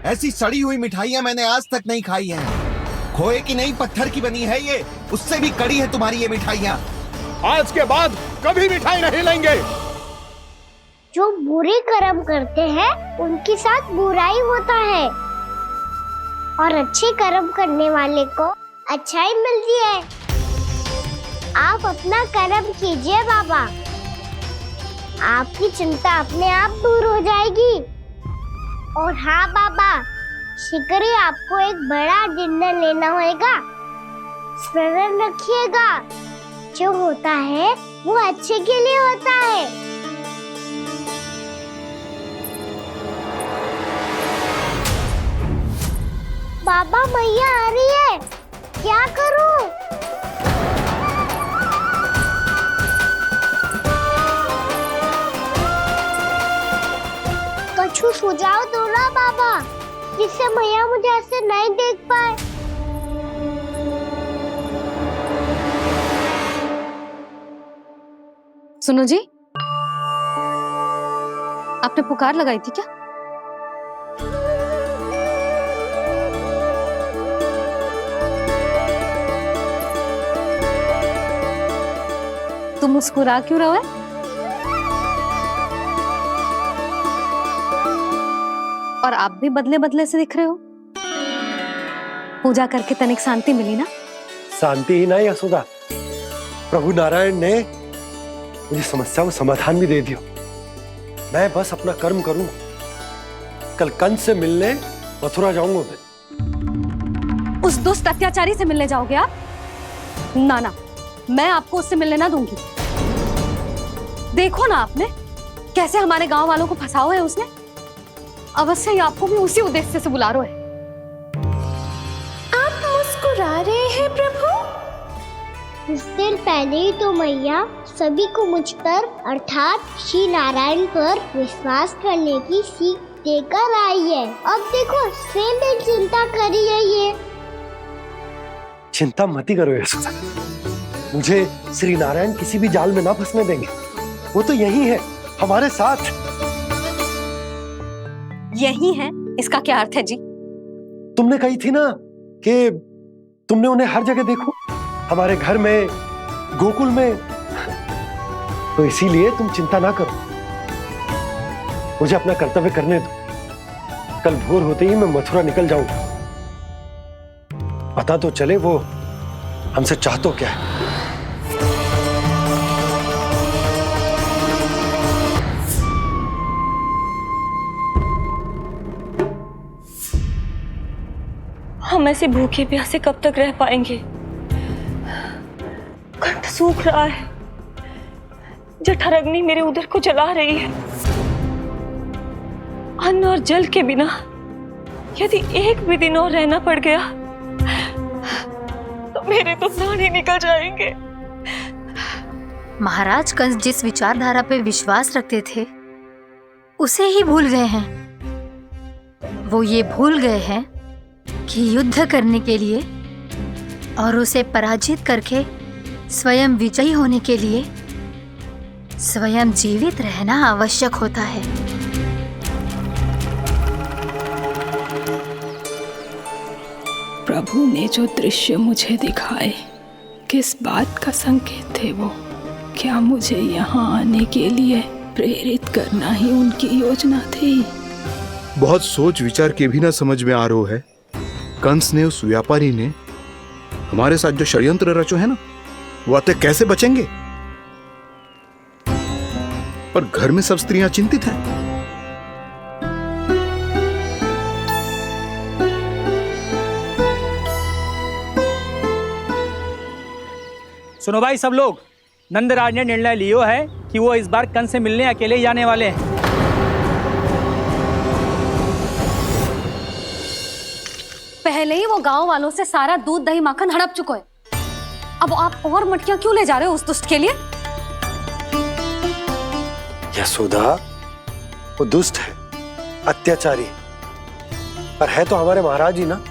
ऐसी सड़ी हुई मिठाइयां मैंने आज तक नहीं खाई हैं। खोए की नहीं, पत्थर की बनी है ये, उससे भी कड़ी है तुम्हारी ये मिठाइयां। आज के बाद कभी मिठाई नहीं लेंगे। जो बुरे कर्म करते हैं उनके साथ बुराई होता है, और अच्छे कर्म करने वाले को अच्छाई मिलती है। आप अपना कर्म कीजिए बाबा, आपकी चिंता अपने आप दूर हो जाएगी। और हाँ बाबा, शीघ्र ही आपको एक बड़ा डिनर लेना होगा। स्मरण रखिएगा, जो होता है वो अच्छे के लिए होता है। बाबा, मैया आ रही है, क्या करूं? कछु सुझाव दो ना बाबा, जिससे मैया मुझे ऐसे नहीं देख पाए। सुनो जी, आपने पुकार लगाई थी क्या? तुम मुस्कुरा क्यों रहे हो? और आप भी बदले बदले से दिख रहे हो। पूजा करके तनिक शांति मिली ना? शांति ही नहीं यशोदा, प्रभु नारायण ने मुझे समस्या को समाधान भी दे दिया। मैं बस अपना कर्म करूं। कल कंस से मिलने मथुरा जाऊंगा मैं। उस दुष्ट अत्याचारी से मिलने जाओगे आप? ना ना, मैं आपको उससे मिलने ना दूंगी। देखो ना आपने कैसे हमारे गांव वालों को फंसाओ है उसने। अवश्य ही आपको भी उसी उद्देश्य से बुला रहा है। आप मुस्कुरा रहे हैं प्रभु? कुछ देर पहले ही तो मैया सभी को मुझ पर अर्थात श्री नारायण पर विश्वास करने की सीख देकर आई है। अब देखो स्वयं भी चिंता करी है ये। चिंता मत करो यशोदा, मुझे श्री नारायण किसी भी जाल में ना फंसने देंगे। वो तो यही है हमारे साथ। यही है, इसका क्या अर्थ है जी? तुमने कही थी ना कि तुमने उन्हें हर जगह देखो, हमारे घर में, गोकुल में। तो इसीलिए तुम चिंता ना करो, मुझे अपना कर्तव्य करने दो। कल भोर होते ही मैं मथुरा निकल जाऊंगा। पता तो चले वो हमसे चाहतो क्या है। हम ऐसे भूखे प्यासे कब तक रह पाएंगे? कंठ सूख रहा है, जठराग्नि मेरे उदर को जला रही है। अन्न और जल के बिना यदि एक भी दिन और रहना पड़ गया तो मेरे तो प्राण ही निकल जाएंगे। महाराज कंस जिस विचारधारा पे विश्वास रखते थे उसे ही भूल गए हैं। वो ये भूल गए हैं कि युद्ध करने के लिए और उसे पराजित करके स्वयं विजयी होने के लिए स्वयं जीवित रहना आवश्यक होता है। प्रभु ने जो दृश्य मुझे दिखाए किस बात का संकेत थे वो? क्या मुझे यहाँ आने के लिए प्रेरित करना ही उनकी योजना थी? बहुत सोच विचार के भी ना समझ में आ रहा है। कंस ने, उस व्यापारी ने हमारे साथ जो षड्यंत्र रचो है ना, वो आते कैसे बचेंगे? पर घर में सब स्त्रियां चिंतित हैं। सुनो भाई सब लोग, नंदराज ने निर्णय लियो है कि वो इस बार कंस से मिलने अकेले जाने वाले हैं। पहले ही वो गांव वालों से सारा दूध दही माखन हड़प चुका है। अब आप और मटकियां क्यों ले जा रहे हो उस दुष्ट के लिए? यशोदा, वो दुष्ट है, अत्याचारी, पर है तो हमारे महाराज ही ना।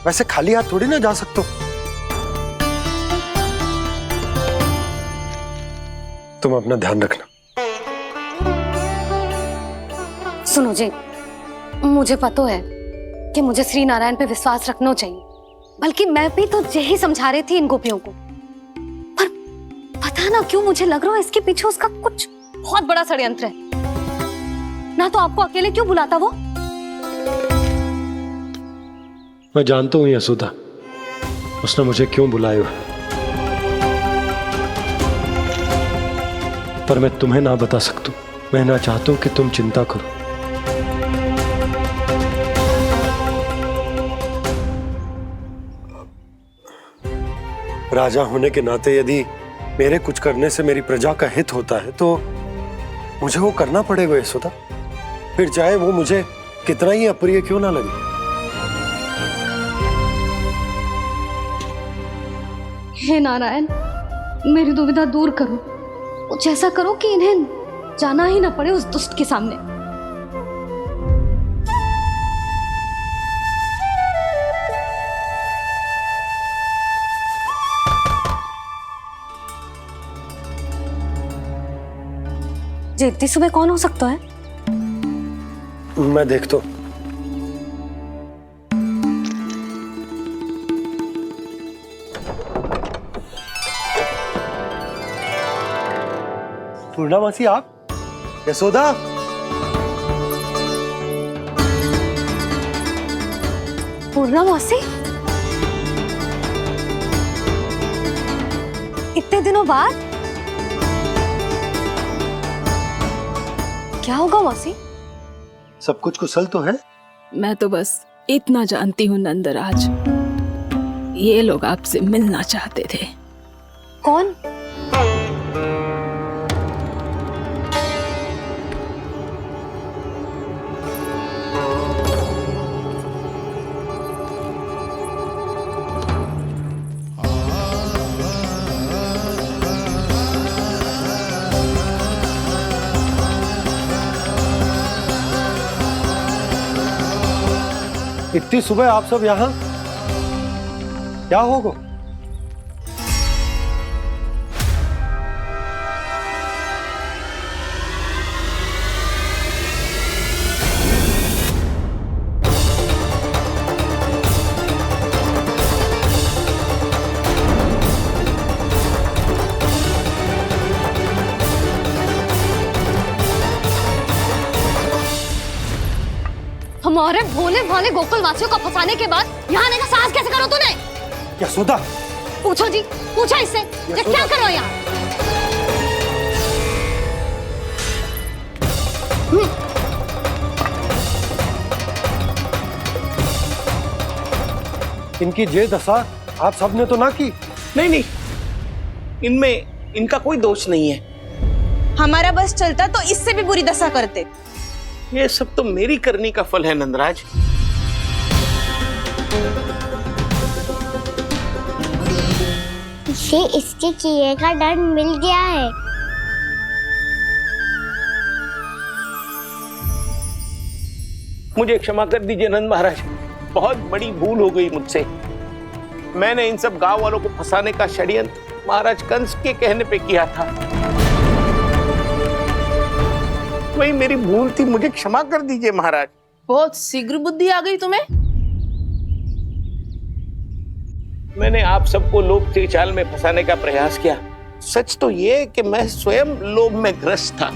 वैसे खाली हाथ थोड़ी ना जा सकते हो। तुम अपना ध्यान रखना। सुनो जी, मुझे पता है कि मुझे श्री नारायण पे विश्वास रखना चाहिए, बल्कि मैं भी तो यही समझा रही थी इन गोपियों को। पर पता ना क्यों मुझे लग रहा है इसके पीछे उसका कुछ बहुत बड़ा षड्यंत्र है। ना तो आपको अकेले क्यों बुलाता वो? मैं जानता हूं यशोदा, उसने मुझे क्यों बुलाया है, पर मैं तुम्हें ना बता सकता। मैं ना चाहता हूं कि तुम चिंता करो। राजा होने के नाते यदि मेरे कुछ करने से मेरी प्रजा का हित होता है तो मुझे वो करना पड़ेगा यशोदा, फिर चाहे वो मुझे कितना ही अप्रिय क्यों ना लगे। हे नारायण, मेरी दुविधा दूर करो। कुछ ऐसा करो कि इन्हें जाना ही ना पड़े उस दुष्ट के सामने। जी, इतनी सुबह कौन हो सकता है? मैं देखता हूं। पूर्णामासी, आप? यशोदा, पूर्णामासी, इतने दिनों बाद? क्या होगा मौसी? सब कुछ कुशल तो है? मैं तो बस इतना जानती हूँ नंदराज, ये लोग आपसे मिलना चाहते थे। कौन? इतनी सुबह आप सब यहाँ? क्या होगा? हमारे भोले भाले गोकुल वासियों को फंसाने के बाद यहाँ आने का साहस कैसे करो तूने? यशोदा, पूछो जी, पूछो इससे, ये क्या करो यहाँ? इनकी ये दशा आप सबने तो ना की? नहीं नहीं, इनमें इनका कोई दोष नहीं है। हमारा बस चलता तो इससे भी बुरी दशा करते। ये सब तो मेरी करनी का फल है नंदराज। इसे इसके किए का दंड मिल गया है। मुझे क्षमा कर दीजिए नंद महाराज, बहुत बड़ी भूल हो गई मुझसे। मैंने इन सब गांव वालों को फंसाने का षड्यंत्र महाराज कंस के कहने पे किया था। वही मेरी भूल थी, मुझे क्षमा कर दीजिए महाराज। बहुत शीघ्र बुद्धि आ गई तुम्हें। मैंने आप सबको लोभ के जाल में फंसाने का प्रयास किया। सच तो ये कि मैं स्वयं लोभ में ग्रस्त था।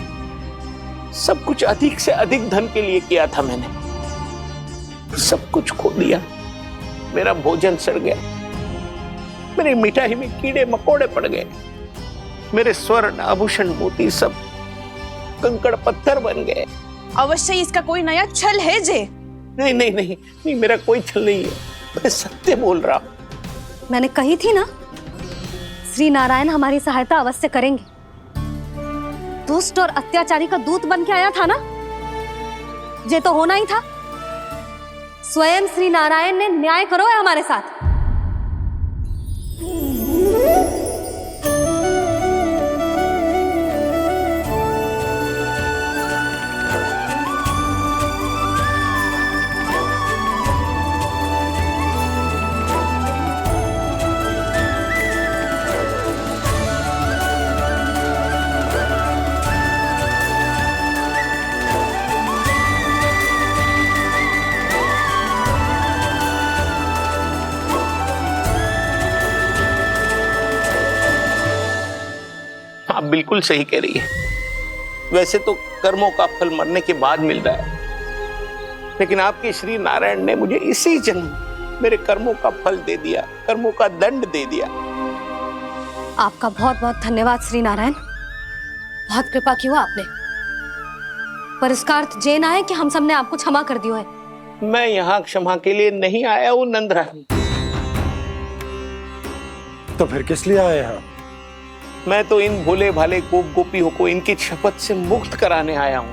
सब कुछ अधिक से अधिक धन के लिए किया था मैंने। सब कुछ खो दिया। मेरा भोजन सड़ गया, मेरी मिठाई में कीड़े मकोड़े पड़ गए, मेरे स्वर्ण आभूषण मोती सब कंकड़ पत्थर बन गए। अवश्य इसका कोई नया छल है जे। नहीं नहीं नहीं नहीं, मेरा कोई छल नहीं है, मैं सत्य बोल रहा हूं। मैंने कही थी ना, श्री नारायण हमारी सहायता अवश्य करेंगे। दुष्ट और अत्याचारी का दूत बन के आया था ना, ये तो होना ही था। स्वयं श्री नारायण ने न्याय करो है हमारे साथ। आप बिल्कुल सही कह रही है। वैसे तो कर्मों का फल मरने के बाद मिल रहा है, लेकिन आपके श्री नारायण ने मुझे इसी जन्म मेरे कर्मों का फल दे दिया, कर्मों का दंड दे दिया। आपका बहुत बहुत धन्यवाद श्री नारायण, बहुत कृपा की हो आपने। पर इसका अर्थ ये ना है कि हम सबने आपको क्षमा कर दियो है। मैं यहाँ क्षमा के लिए नहीं आया हूँ नंदरानी। तो फिर किस लिए आए हैं? मैं तो इन भोले भाले गोप गोपियों को इनकी शपथ से मुक्त कराने आया हूं।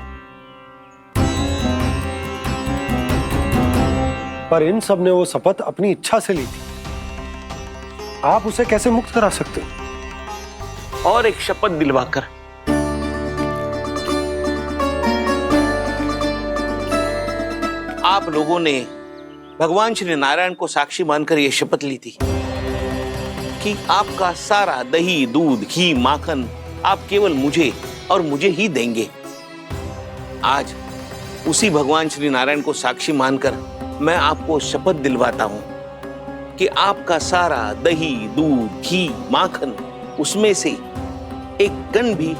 पर इन सब ने वो शपथ अपनी इच्छा से ली थी, आप उसे कैसे मुक्त करा सकते? और एक शपथ दिलवाकर। आप लोगों ने भगवान श्री नारायण को साक्षी मानकर यह शपथ ली थी कि आपका सारा दही, दूध, घी, माखन आप केवल मुझे और मुझे ही देंगे। आज उसी भगवान श्री नारायण को साक्षी मानकर मैं आपको शपथ दिलवाता हूं कि आपका सारा दही, दूध, घी, माखन उसमें से एक कण भी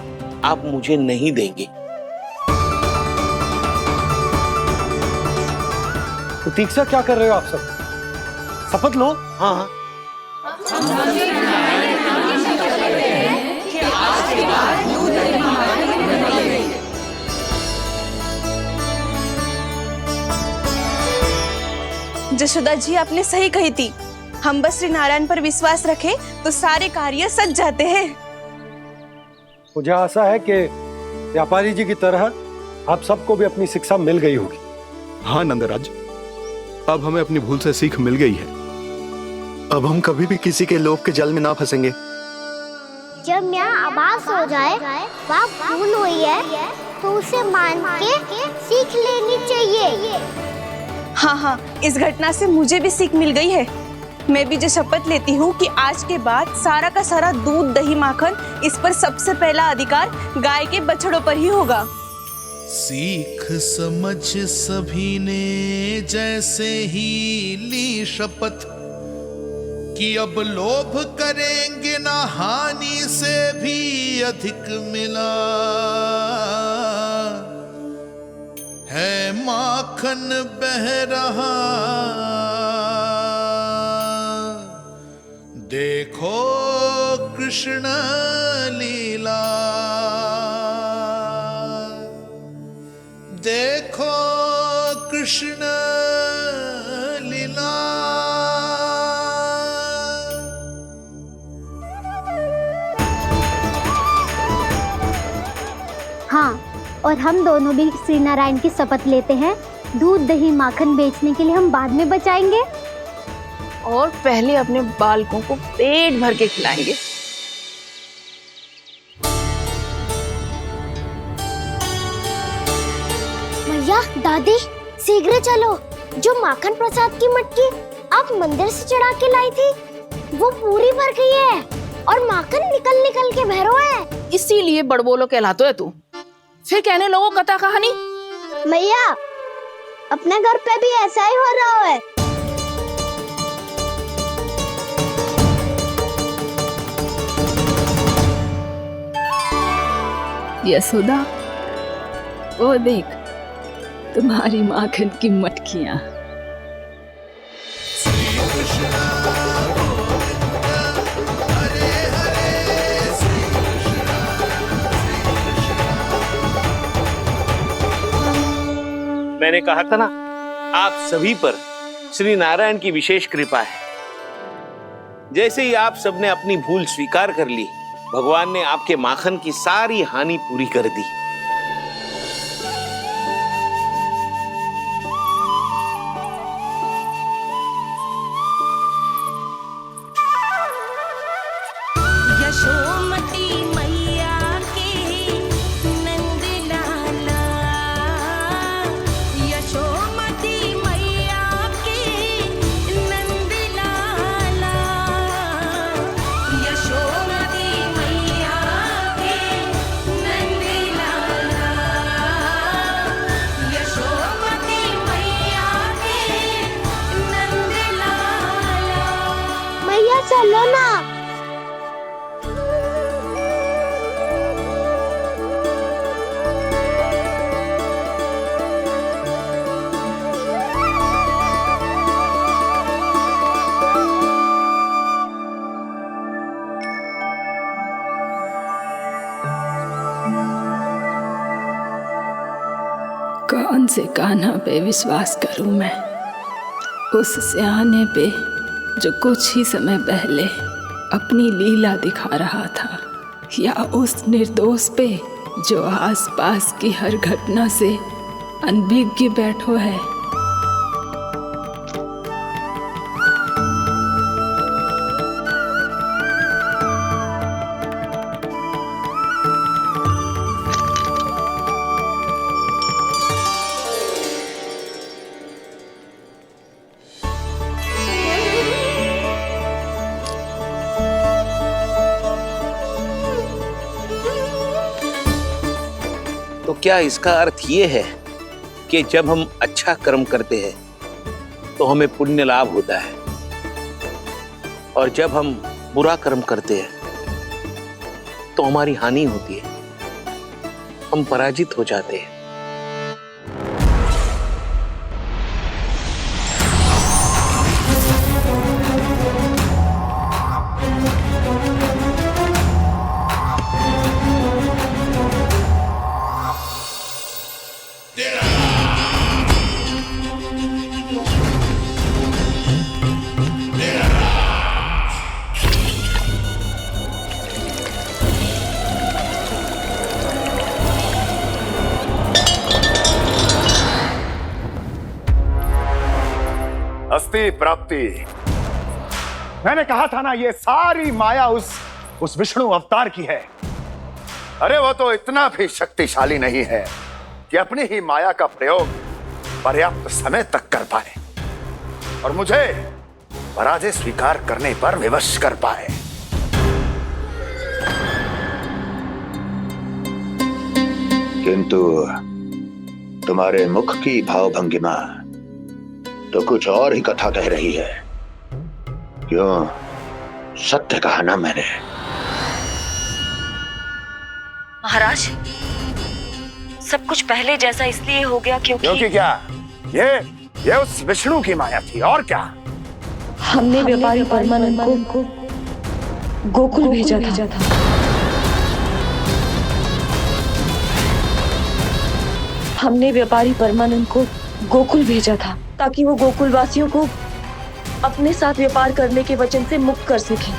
आप मुझे नहीं देंगे। प्रतीक्षा क्या कर रहे हो आप सब? शपथ लो। हाँ जशोदा जी, आपने सही कही थी। हम बस श्री नारायण पर विश्वास रखें तो सारे कार्य सज जाते हैं। मुझे आशा है कि व्यापारी जी की तरह आप सबको भी अपनी शिक्षा मिल गई होगी। हाँ नंदराज, अब हमें अपनी भूल से सीख मिल गई है। अब हम कभी भी किसी के लोभ के जाल में ना फंसेंगे। जब यहाँ आभास हो जाए वहाँ भूल हुई है तो उसे मान के सीख लेनी चाहिए। हाँ हाँ, इस घटना से मुझे भी सीख मिल गई है। मैं भी जो शपथ लेती हूँ कि आज के बाद सारा का सारा दूध, दही, माखन इस पर सबसे पहला अधिकार गाय के बछड़ों पर ही होगा। सीख समझ सभी ने जैसे ही ली शपथ कि अब लोभ करेंगे ना हानि से भी अधिक मिला है, माखन बह रहा देखो कृष्ण लीला, देखो कृष्ण लीला। हाँ, और हम दोनों भी श्री नारायण की शपथ लेते हैं, दूध दही माखन बेचने के लिए हम बाद में बचाएंगे और पहले अपने बालकों को पेट भर के खिलाएंगे। मैया, दादी, शीघ्र चलो। जो माखन प्रसाद की मटकी आप मंदिर से चढ़ा के लाई थी, वो पूरी भर गई है और माखन निकल निकल के भरो है। इसीलिए बड़बोलो कहलाते है तू। फिर कहने लगो कथा कहानी। मैया, अपने घर पे भी ऐसा ही हो रहा है। यशोदा, वो देख तुम्हारी माखन की मटकियां। मैंने कहा था ना, आप सभी पर श्री नारायण की विशेष कृपा है। जैसे ही आप सबने अपनी भूल स्वीकार कर ली, भगवान ने आपके माखन की सारी हानि पूरी कर दी। यशोमती मैया के नंद लाला, यशोमती मैया के नंद लाला, यशोमती मैया के नंद लाला, यशोमती मैया के नंद लाला। मैया चलो ना। कौन से कान्हा पे विश्वास करूं मैं? उस सियाने पे जो कुछ ही समय पहले अपनी लीला दिखा रहा था, या उस निर्दोष पे जो आसपास की हर घटना से अनभिज्ञ बैठो है? तो क्या इसका अर्थ ये है कि जब हम अच्छा कर्म करते हैं तो हमें पुण्य लाभ होता है, और जब हम बुरा कर्म करते हैं तो हमारी हानि होती है, हम पराजित हो जाते हैं? अस्ति प्राप्ति। मैंने कहा था ना, ये सारी माया उस विष्णु अवतार की है। अरे वो तो इतना भी शक्तिशाली नहीं है कि अपनी ही माया का प्रयोग पर्याप्त समय तक कर पाए और मुझे पराजय स्वीकार करने पर विवश कर पाए। किंतु तुम्हारे मुख की भावभंगिमा तो कुछ और ही कथा कह रही है। क्यों? सत्य कहा ना मैंने। महाराज, सब कुछ पहले जैसा इसलिए हो गया क्योंकि क्या? ये उस विष्णु की माया थी, और क्या? हमने व्यापारी परमानंद को गोकुल भेजा था। हमने व्यापारी परमानंद को गोकुल भेजा था ताकि वो गोकुल वासियों को अपने साथ व्यापार करने के वचन से मुक्त कर सके।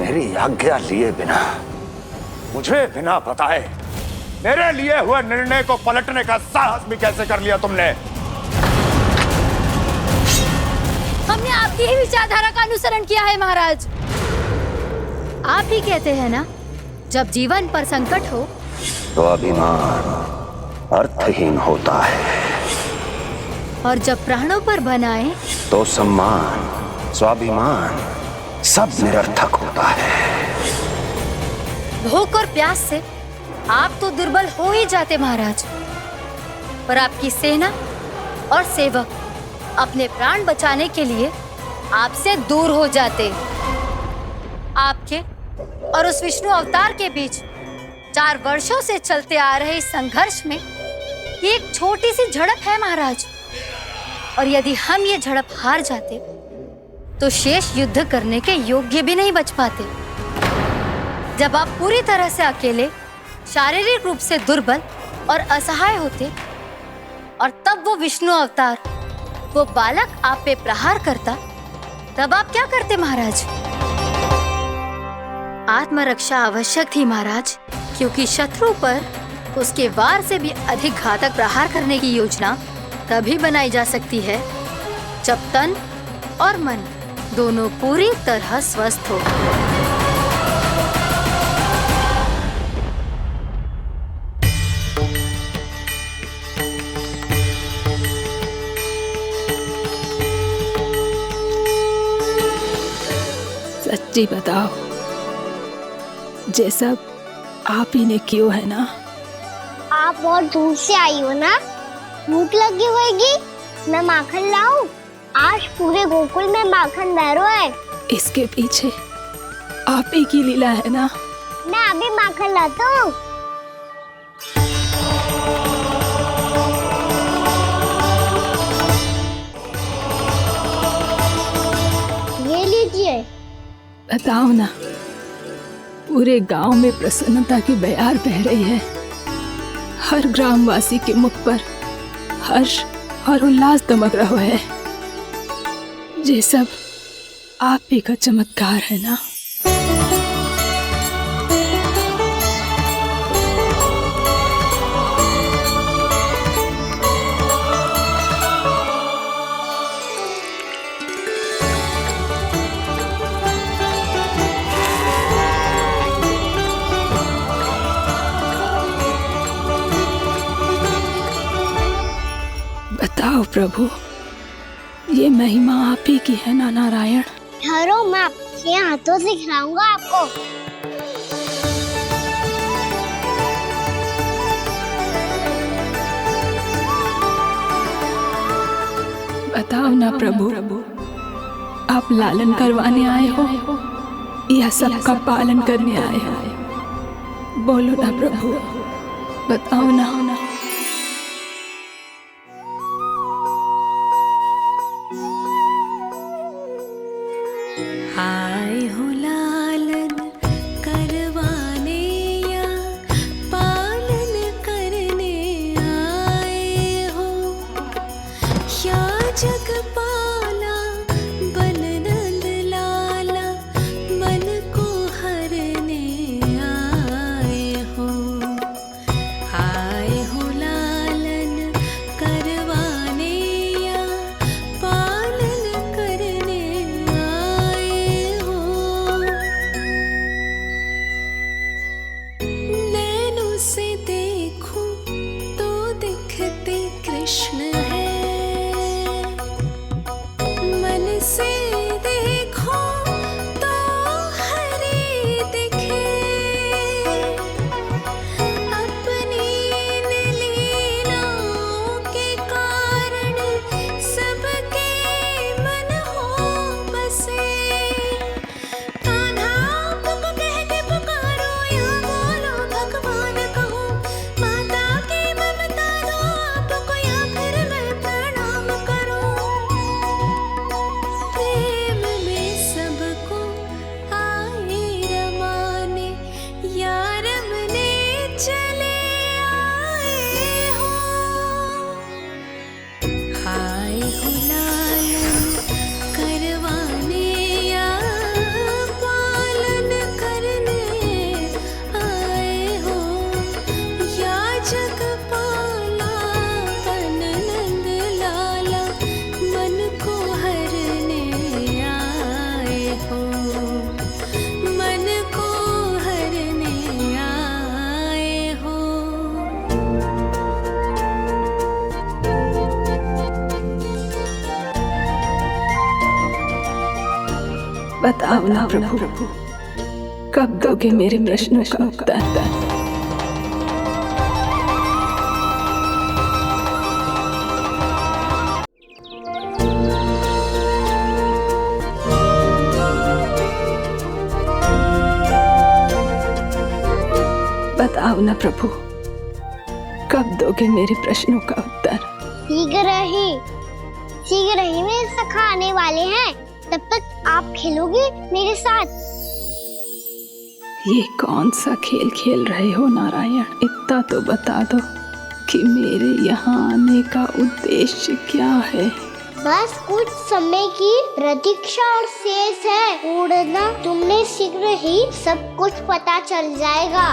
मेरी आज्ञा लिए बिना, मुझे बिना बताए मेरे लिए हुए निर्णय को पलटने का साहस भी कैसे कर लिया तुमने? हमने आपकी ही विचारधारा का अनुसरण किया है महाराज। आप ही कहते हैं ना, जब जीवन पर संकट हो तो अभिमान अर्थहीन होता है, और जब प्राणों पर बनाए तो सम्मान स्वाभिमान सब निरर्थक होता है। भूख और प्यास से आप तो दुर्बल हो ही जाते महाराज, पर आपकी सेना और सेवक अपने प्राण बचाने के लिए आपसे दूर हो जाते। आपके और उस विष्णु अवतार के बीच 4 वर्षों से चलते आ रहे इस संघर्ष में ये एक छोटी सी झड़प है महाराज, और यदि हम ये झड़प हार जाते तो शेष युद्ध करने के योग्य भी नहीं बच पाते। जब आप पूरी तरह से अकेले, शारीरिक रूप से दुर्बल और असहाय होते, और तब वो विष्णु अवतार, वो बालक आप पे प्रहार करता, तब आप क्या करते महाराज? आत्मरक्षा आवश्यक थी महाराज, क्योंकि शत्रु पर उसके वार से भी अधिक घातक प्रहार करने की योजना तभी बनाई जा सकती है जब तन और मन दोनों पूरी तरह स्वस्थ हो। सच्ची बताओ, ये सब आप ही ने क्यों है ना? आप बहुत दूर से आई हो ना, भूख लगी होगी। मैं माखन लाऊं? आज पूरे गोकुल में माखन बह रहा है। इसके पीछे आप ही की लीला है ना? मैं अभी माखन लाता हूँ। ये लीजिए। बताओ ना, पूरे गांव में प्रसन्नता की बयार बह रही है। हर ग्रामवासी के मुख पर हर्ष और उल्लास दमक रहा है। ये सब आप ही का चमत्कार है ना? बताओ प्रभु, ये महिमा आप ही की है ना नारायण? ठहरो, मैं आपके हाथों से खिलाऊंगा आपको। बताओ ना प्रभु, आप लालन करवाने आए हो या सबका पालन करने आए हो? बोलो ना प्रभु, बताओ ना। आए हो लालन करवाने या पालन करने आए हो, या जगपाला बन नंद लाला मन को हरने आए हो। आए हो बताओ ना प्रभु, कब दोगे मेरे प्रश्नों का उत्तर? बताओ ना प्रभु, कब दोगे मेरे प्रश्नों का उत्तर? शीघ्र ही मेरे सखा आने वाले हैं, तब तक आप खेलोगे मेरे साथ। ये कौन सा खेल खेल रहे हो नारायण? इतना तो बता दो कि मेरे यहाँ आने का उद्देश्य क्या है? बस कुछ समय की प्रतीक्षा और शेष है। उड़ना तुमने शीघ्र ही सब कुछ पता चल जाएगा।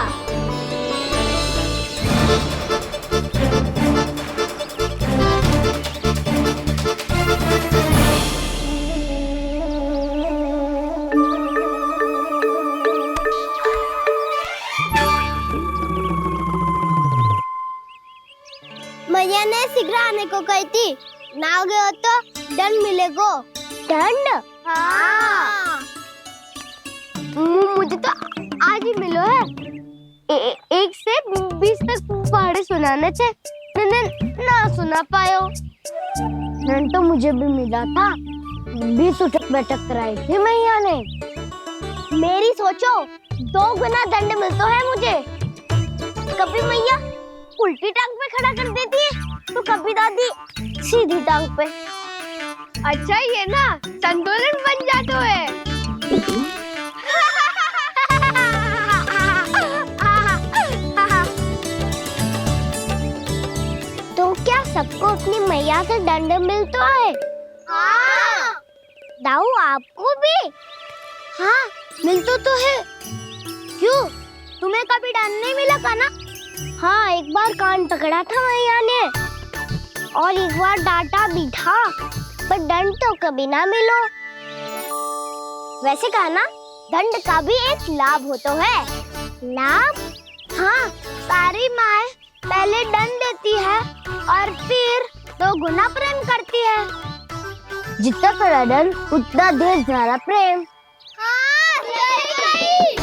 मैया ने शीघ्र आने को कही थी, ना हो गए तो दंड मिलेगा। दंड? हाँ। मुझे तो आज ही मिलो है। 1 से 20 तक पहाड़े सुनाने थे, ना सुना पायो। दंड तो मुझे भी मिला था, 20 उठक बैठक कराई थी मैया ने। मेरी सोचो, 2 गुना दंड मिलता है मुझे। कभी मैया उल्टी टांग पे खड़ा कर देती है, तो कभी दादी सीधी टांग पे। अच्छा ये ना संतुलन बन जाता है। तो क्या सबको अपनी मैया से दंड मिलता है? हाँ। दाऊ आपको भी? हाँ मिलता तो है। क्यों, तुम्हें कभी दंड नहीं मिला का ना? हाँ, एक बार कान पकड़ा था मैया ने और एक बार डांटा भी था, पर दंड तो कभी ना मिलो। वैसे कहा ना, दंड का भी एक लाभ होता है। लाभ? हाँ, सारी माँ पहले दंड देती है और फिर 2 गुना प्रेम करती है। जितना बड़ा दंड उतना ढेर सारा प्रेम। हाँ, सही कही।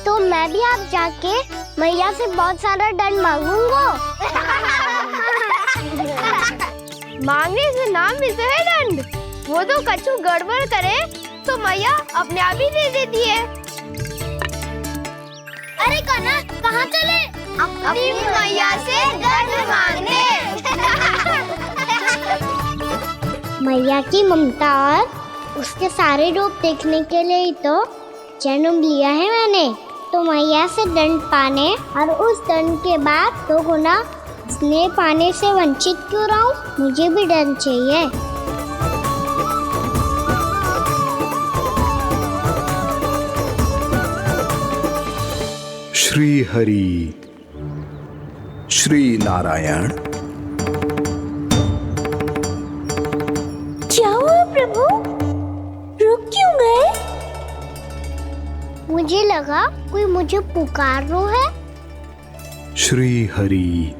तो मैं भी आप जाके मैया से बहुत सारा दंड मांगूंगा। मांगने से ना मिलता है दंड, वो तो कछु गड़बड़ करे तो मैया अपने आप ही दे देती है। अरे कना, कहाँ चले? अपनी मैया से दंड मांगने। मैया की ममता और उसके सारे रूप देखने के लिए ही तो जन्म लिया है मैंने। तो मैया से दंड पाने और उस दंड के बाद 2 गुना स्नेह पाने से वंचित क्यों रहूं? मुझे भी दंड चाहिए। श्री हरि, श्री नारायण। क्या हुआ प्रभु? रुक क्यों गए? मुझे लगा कोई मुझे पुकार रहा है। श्री हरि।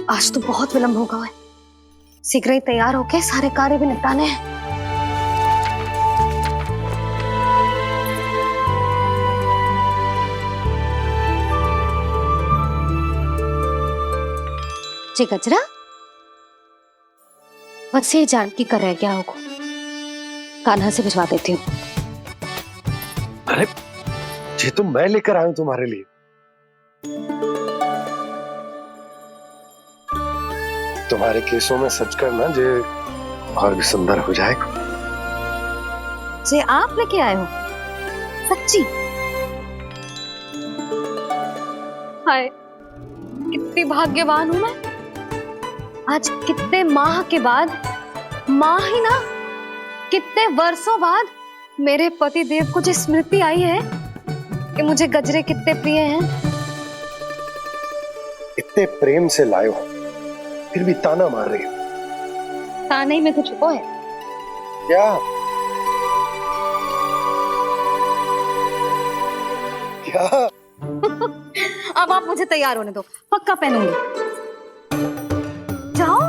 आज तो बहुत विलंब होगा है। शीघ्र ही तैयार होके सारे कार्य भी निपटाने हैं। जी गजरा, बस ये जान की कर रह गया होगा, कान्हा से भिजवा देती हूँ। अरे ये तो मैं लेकर आया हूं तुम्हारे लिए। तुम्हारे केसों में सच करना जे और भी सुंदर हो जाएगा। जे आप लेके आए हो? सच्ची? हाय, कितनी भाग्यवान हूं मैं। आज कितने माह के बाद, माह ही ना, कितने वर्षों बाद मेरे पति देव को जो स्मृति आई है कि मुझे गजरे कितने प्रिय हैं। इतने प्रेम से लाए हो, फिर भी ताना मार रही हो। ताने में कुछ छुपो है क्या? क्या? अब आप मुझे तैयार होने दो, पक्का पहनूंगी। जाओ।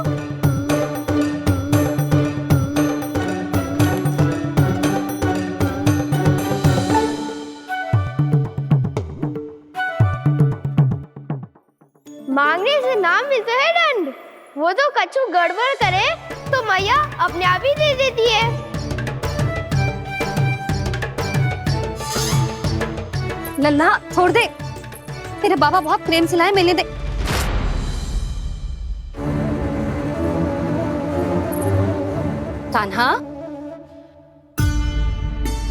मांगने से नाम मिलता है दंड। वो तो कछु गड़बड़ करे तो मैया अपने आप ही दे देती है। लल्ला छोड़ दे, तेरे बाबा बहुत प्रेम से लाए, मिलने दे। कान्हा,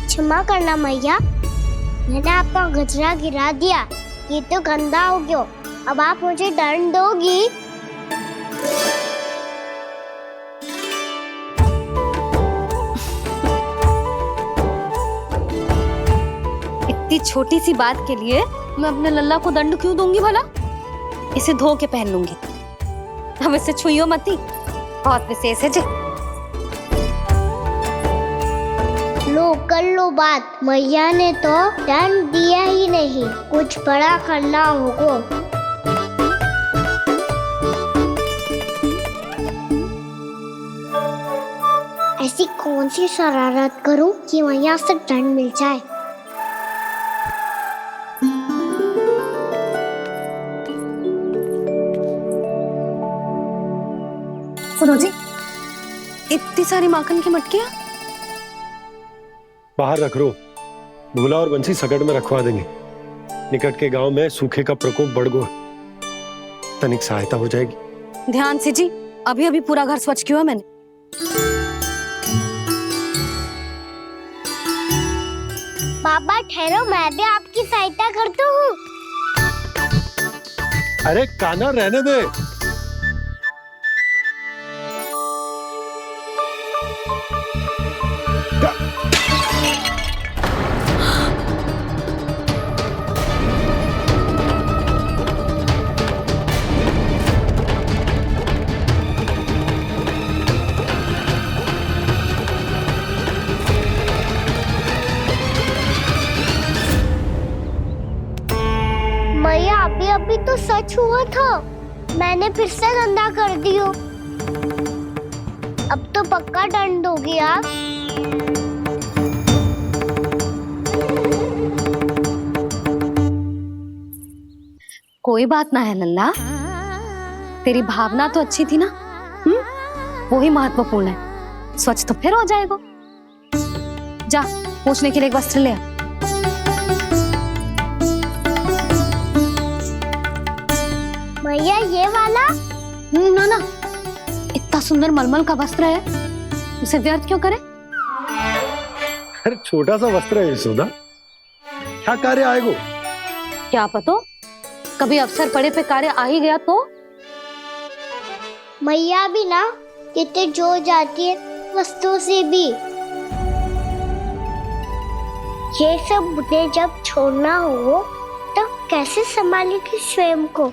क्षमा करना मैया, मैंने आपका गजरा गिरा दिया, ये तो गंदा हो गया। अब आप मुझे दंड दोगी? इतनी छोटी सी बात के लिए मैं अपने लल्ला को दंड क्यों दूंगी भला? इसे धो के पहन लूंगी। हम इसे छुइयो मती, बहुत विशेष है जी। लो कर लो बात, मैया ने तो दंड दिया ही नहीं, कुछ बड़ा करना होगा। ऐसी कौन सी शरारत करूं कि मैया से दंड मिल जाए? सुनो जी, इतनी सारी माखन की मटकियां बाहर रख रो, भूला और बंसी सगड़ में रखवा देंगे। निकट के गांव में सूखे का प्रकोप बढ़ गया, तनिक सहायता हो जाएगी। ध्यान से जी, अभी अभी पूरा घर स्वच्छ किया मैंने। बाबा ठहरो, मैं भी आपकी सहायता करता हूँ। अरे कान्हा रहने दे। मैया अभी अभी तो सच हुआ था, मैंने फिर से गंदा कर दियो। अब तो पक्का दंड दोगी आप। कोई बात ना है लल्ला, तेरी भावना तो अच्छी थी ना, वही महत्वपूर्ण है। स्वच्छ तो फिर हो जाएगा। जा, पूछने के लिए एक वस्त्र ले आ। भैया ये वाला? ना ना, इतना सुंदर मलमल का वस्त्र है, उसे व्यर्थ क्यों करे? अरे छोटा सा वस्त्र है यशोदा, क्या कार्य आएगा? क्या पता, कभी अवसर पड़े पे कार्य आ ही गया तो। मैया भी ना कितने जो जाती है वस्तुओं से भी। ये सब मुझे जब छोड़ना हो तो कैसे संभालेगी स्वयं को?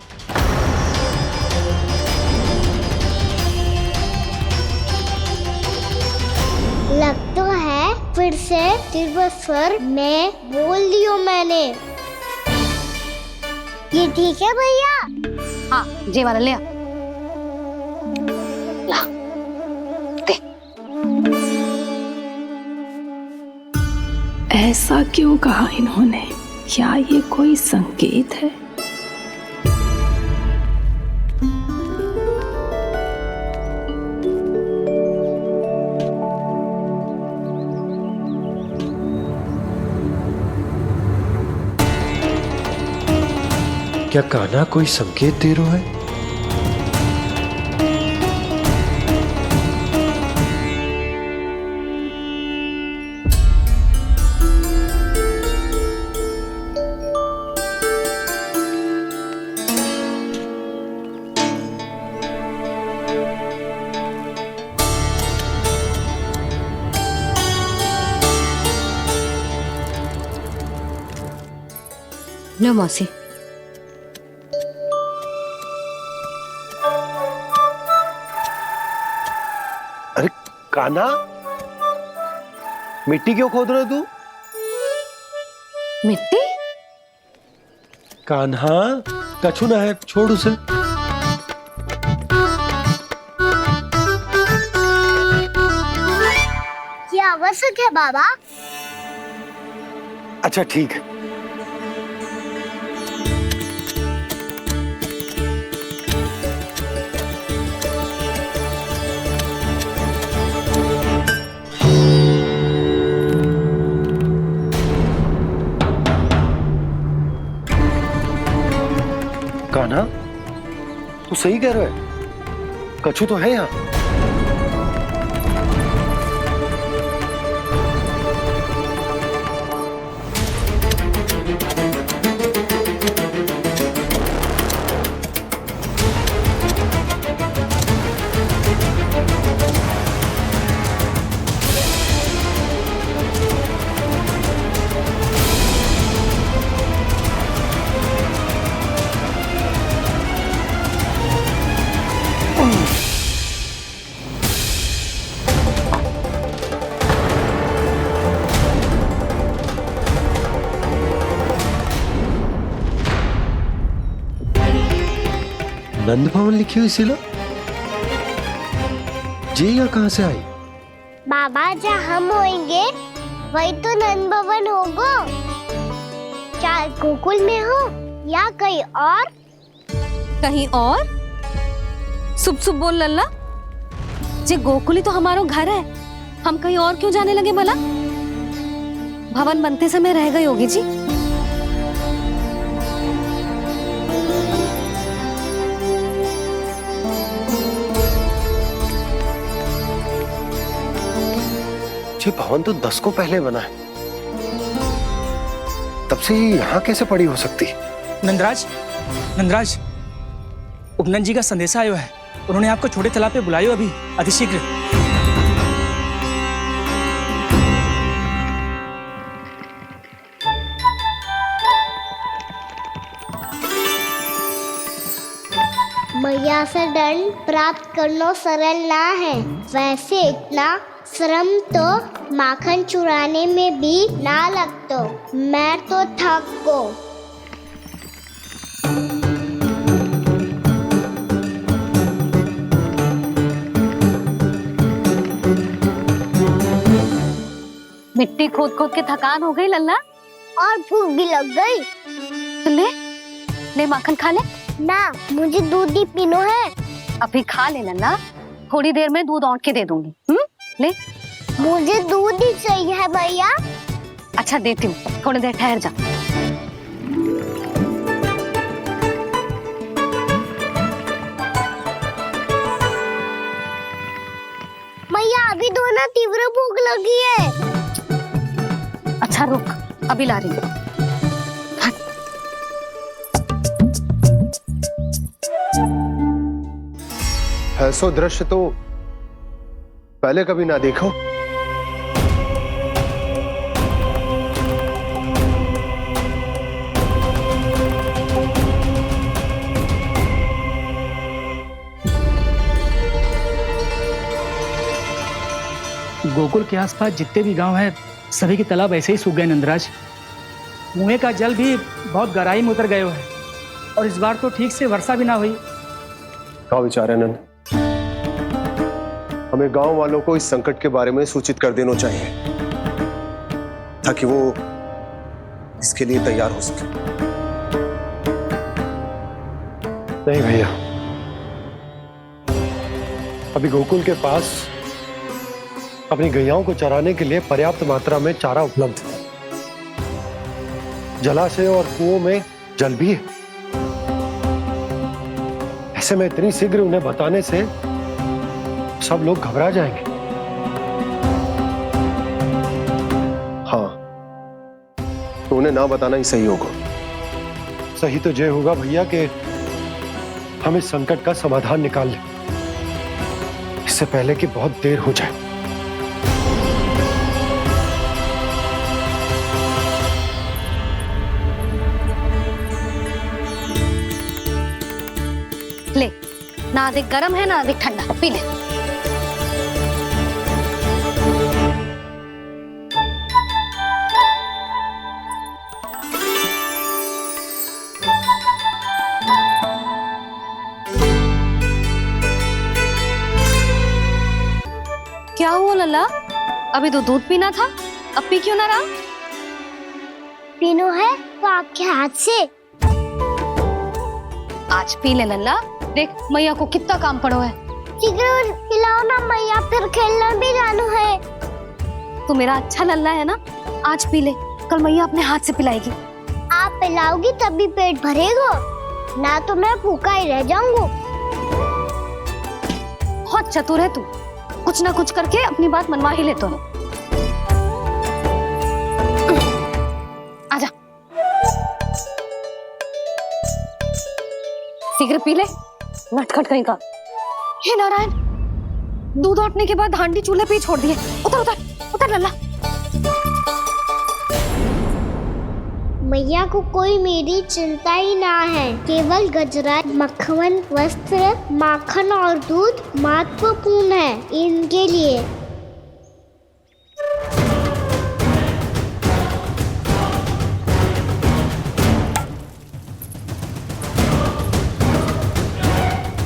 लग तो है फिर से तिरस्वर में बोल दियो मैंने। ये ठीक है भैया? हाँ, ये वाला ले आ। ला, दे। ऐसा क्यों कहा इन्होंने? क्या ये कोई संकेत है? क्या कान्हा कोई संकेत दे रहा है? लो मौसी। अरे कान्हा, मिट्टी क्यों खोद रहे तू? मिट्टी? कान्हा, कछु ना है, छोड़ उसे। ये आवश्यक है बाबा। अच्छा ठीक है। कान्हा, तू सही कह रहा है, कछु तो है यहाँ। नंद भवन लिखी हुई सिला, जी यहाँ कहाँ से आई? बाबा जहाँ हम होंगे वही तो नंद भवन होगा। चाहे गोकुल में हो या कहीं और। कहीं और? सुब सुब बोल लल्ला। जे गोकुल ही तो हमारा घर है, हम कहीं और क्यों जाने लगे भला? भवन बनते समय रह गई होगी जी। ये भवन तो 10 को पहले बना है, तब से ही यहाँ कैसे पड़ी हो सकती? नंदराज, नंदराज, उपनंद जी का संदेशा आयो है। उन्होंने आपको छोटे तालाब पे बुलायो अभी, अतिशीघ्र। मैया से दंड प्राप्त करना सरल ना है। वैसे इतना श्रम तो माखन चुराने में भी ना लगतो। मैं तो थक गो। मिट्टी खोद खोद के थकान हो गई लल्ला, और भूख भी लग गई। तो ले ले माखन खा ले। ना, मुझे दूध ही पीनो है। अभी खा ले लल्ला, थोड़ी देर में दूध औंट के दे दूंगी। ले। मुझे दूध ही चाहिए है भैया। अच्छा देती हूँ, थोड़ी देर ठहर जा। मैया अभी दोनों तीव्र भूख लगी है। अच्छा रुक, अभी ला रही हूँ। ऐसा दृश्य तो पहले कभी ना देखो। गोकुल के आसपास जितने भी गांव हैं, सभी के तालाब ऐसे ही सूख गए नंदराज। कुएं का जल भी बहुत गहराई में उतर गए है, और इस बार तो ठीक से वर्षा भी ना हुई। क्या विचार है नंद? हमें गांव वालों को इस संकट के बारे में सूचित कर देना चाहिए, ताकि वो इसके लिए तैयार हो सके। नहीं भैया, अभी गोकुल के पास अपनी गैयाओं को चराने के लिए पर्याप्त मात्रा में चारा उपलब्ध है। जलाशय और कुओं में जल भी है। ऐसे में इतनी शीघ्र उन्हें बताने से सब लोग घबरा जाएंगे। हाँ, तो उन्हें ना बताना ही सही होगा। सही तो ये होगा भैया कि हम इस संकट का समाधान निकाल लें, इससे पहले कि बहुत देर हो जाए। ले, ना अधिक गर्म है ना अधिक ठंडा, पी ले। क्या हुआ लल्ला? अभी तो दूध पीना था, अब पी क्यों ना रहा? पीनो है तो आपके हाथ से। आज पी ले लल्ला, देख मैया को कितना काम पड़ो है। शीघ्र पिलाओ ना मैया, फिर खेलना भी जानो है। तू मेरा अच्छा लल्ला है ना, आज पी ले, कल मैया अपने हाथ से पिलाएगी। आप पिलाओगी तभी पेट भरेगा, ना तो मैं भूखा ही रह जाऊंगा। बहुत चतुर है तू, कुछ ना कुछ करके अपनी बात मनवा ही लेता है। आजा, शीघ्र पी ले, नटखट कहीं का। हे नारायण, दूध औटने के बाद हांडी चूल्हे पे ही छोड़ दिए। उतर उतर उतर लल्ला। मैया को कोई मेरी चिंता ही ना है, केवल गजरा, मक्खन, वस्त्र, माखन और दूध महत्वपूर्ण है इनके लिए।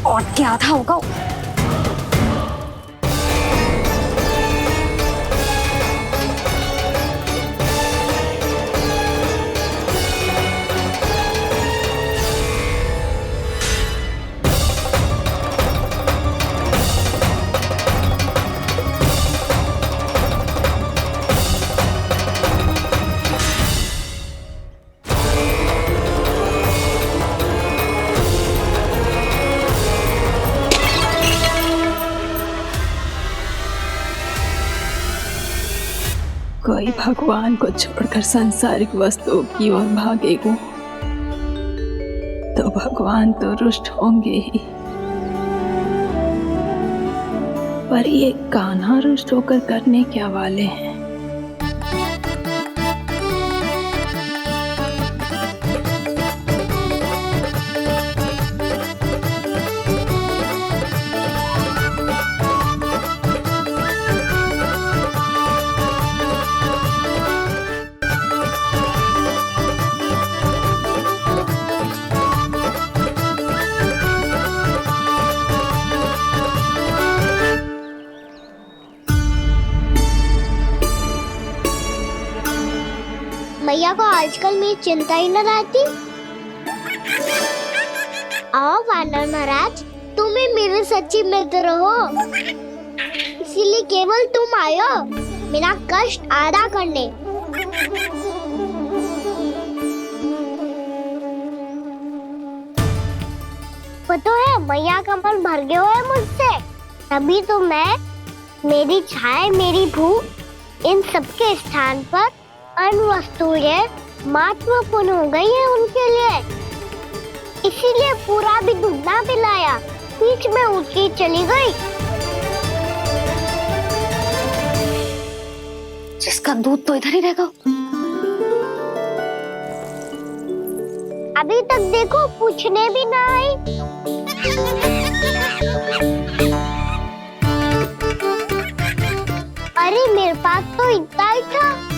और क्या था होगा? कोई भगवान को छोड़कर सांसारिक वस्तुओं की ओर भागेगा तो भगवान तो रुष्ट होंगे ही, पर ये कान्हा रुष्ट होकर करने क्या वाले हैं? मैया को आजकल मेरी चिंता ही न रहती। आओ वानर महाराज, तुम ही मेरे सच्ची मित्र हो, इसीलिए केवल तुम आयो मेरा कष्ट आधा करने। पता है मैया का मन भर गया है मुझसे, तभी तो मैं, मेरी छाया, मेरी भूख, इन सबके स्थान पर अन्य वस्तुएं महत्वपूर्ण हो गई है उनके लिए, इसीलिए पूरा भी दूध ना पिलाया, बीच में उठ के चली गई। जिसका दूध तो इधर ही रहेगा। अभी तक देखो पूछने भी ना आई। अरे मेरे पास तो इतना ही था।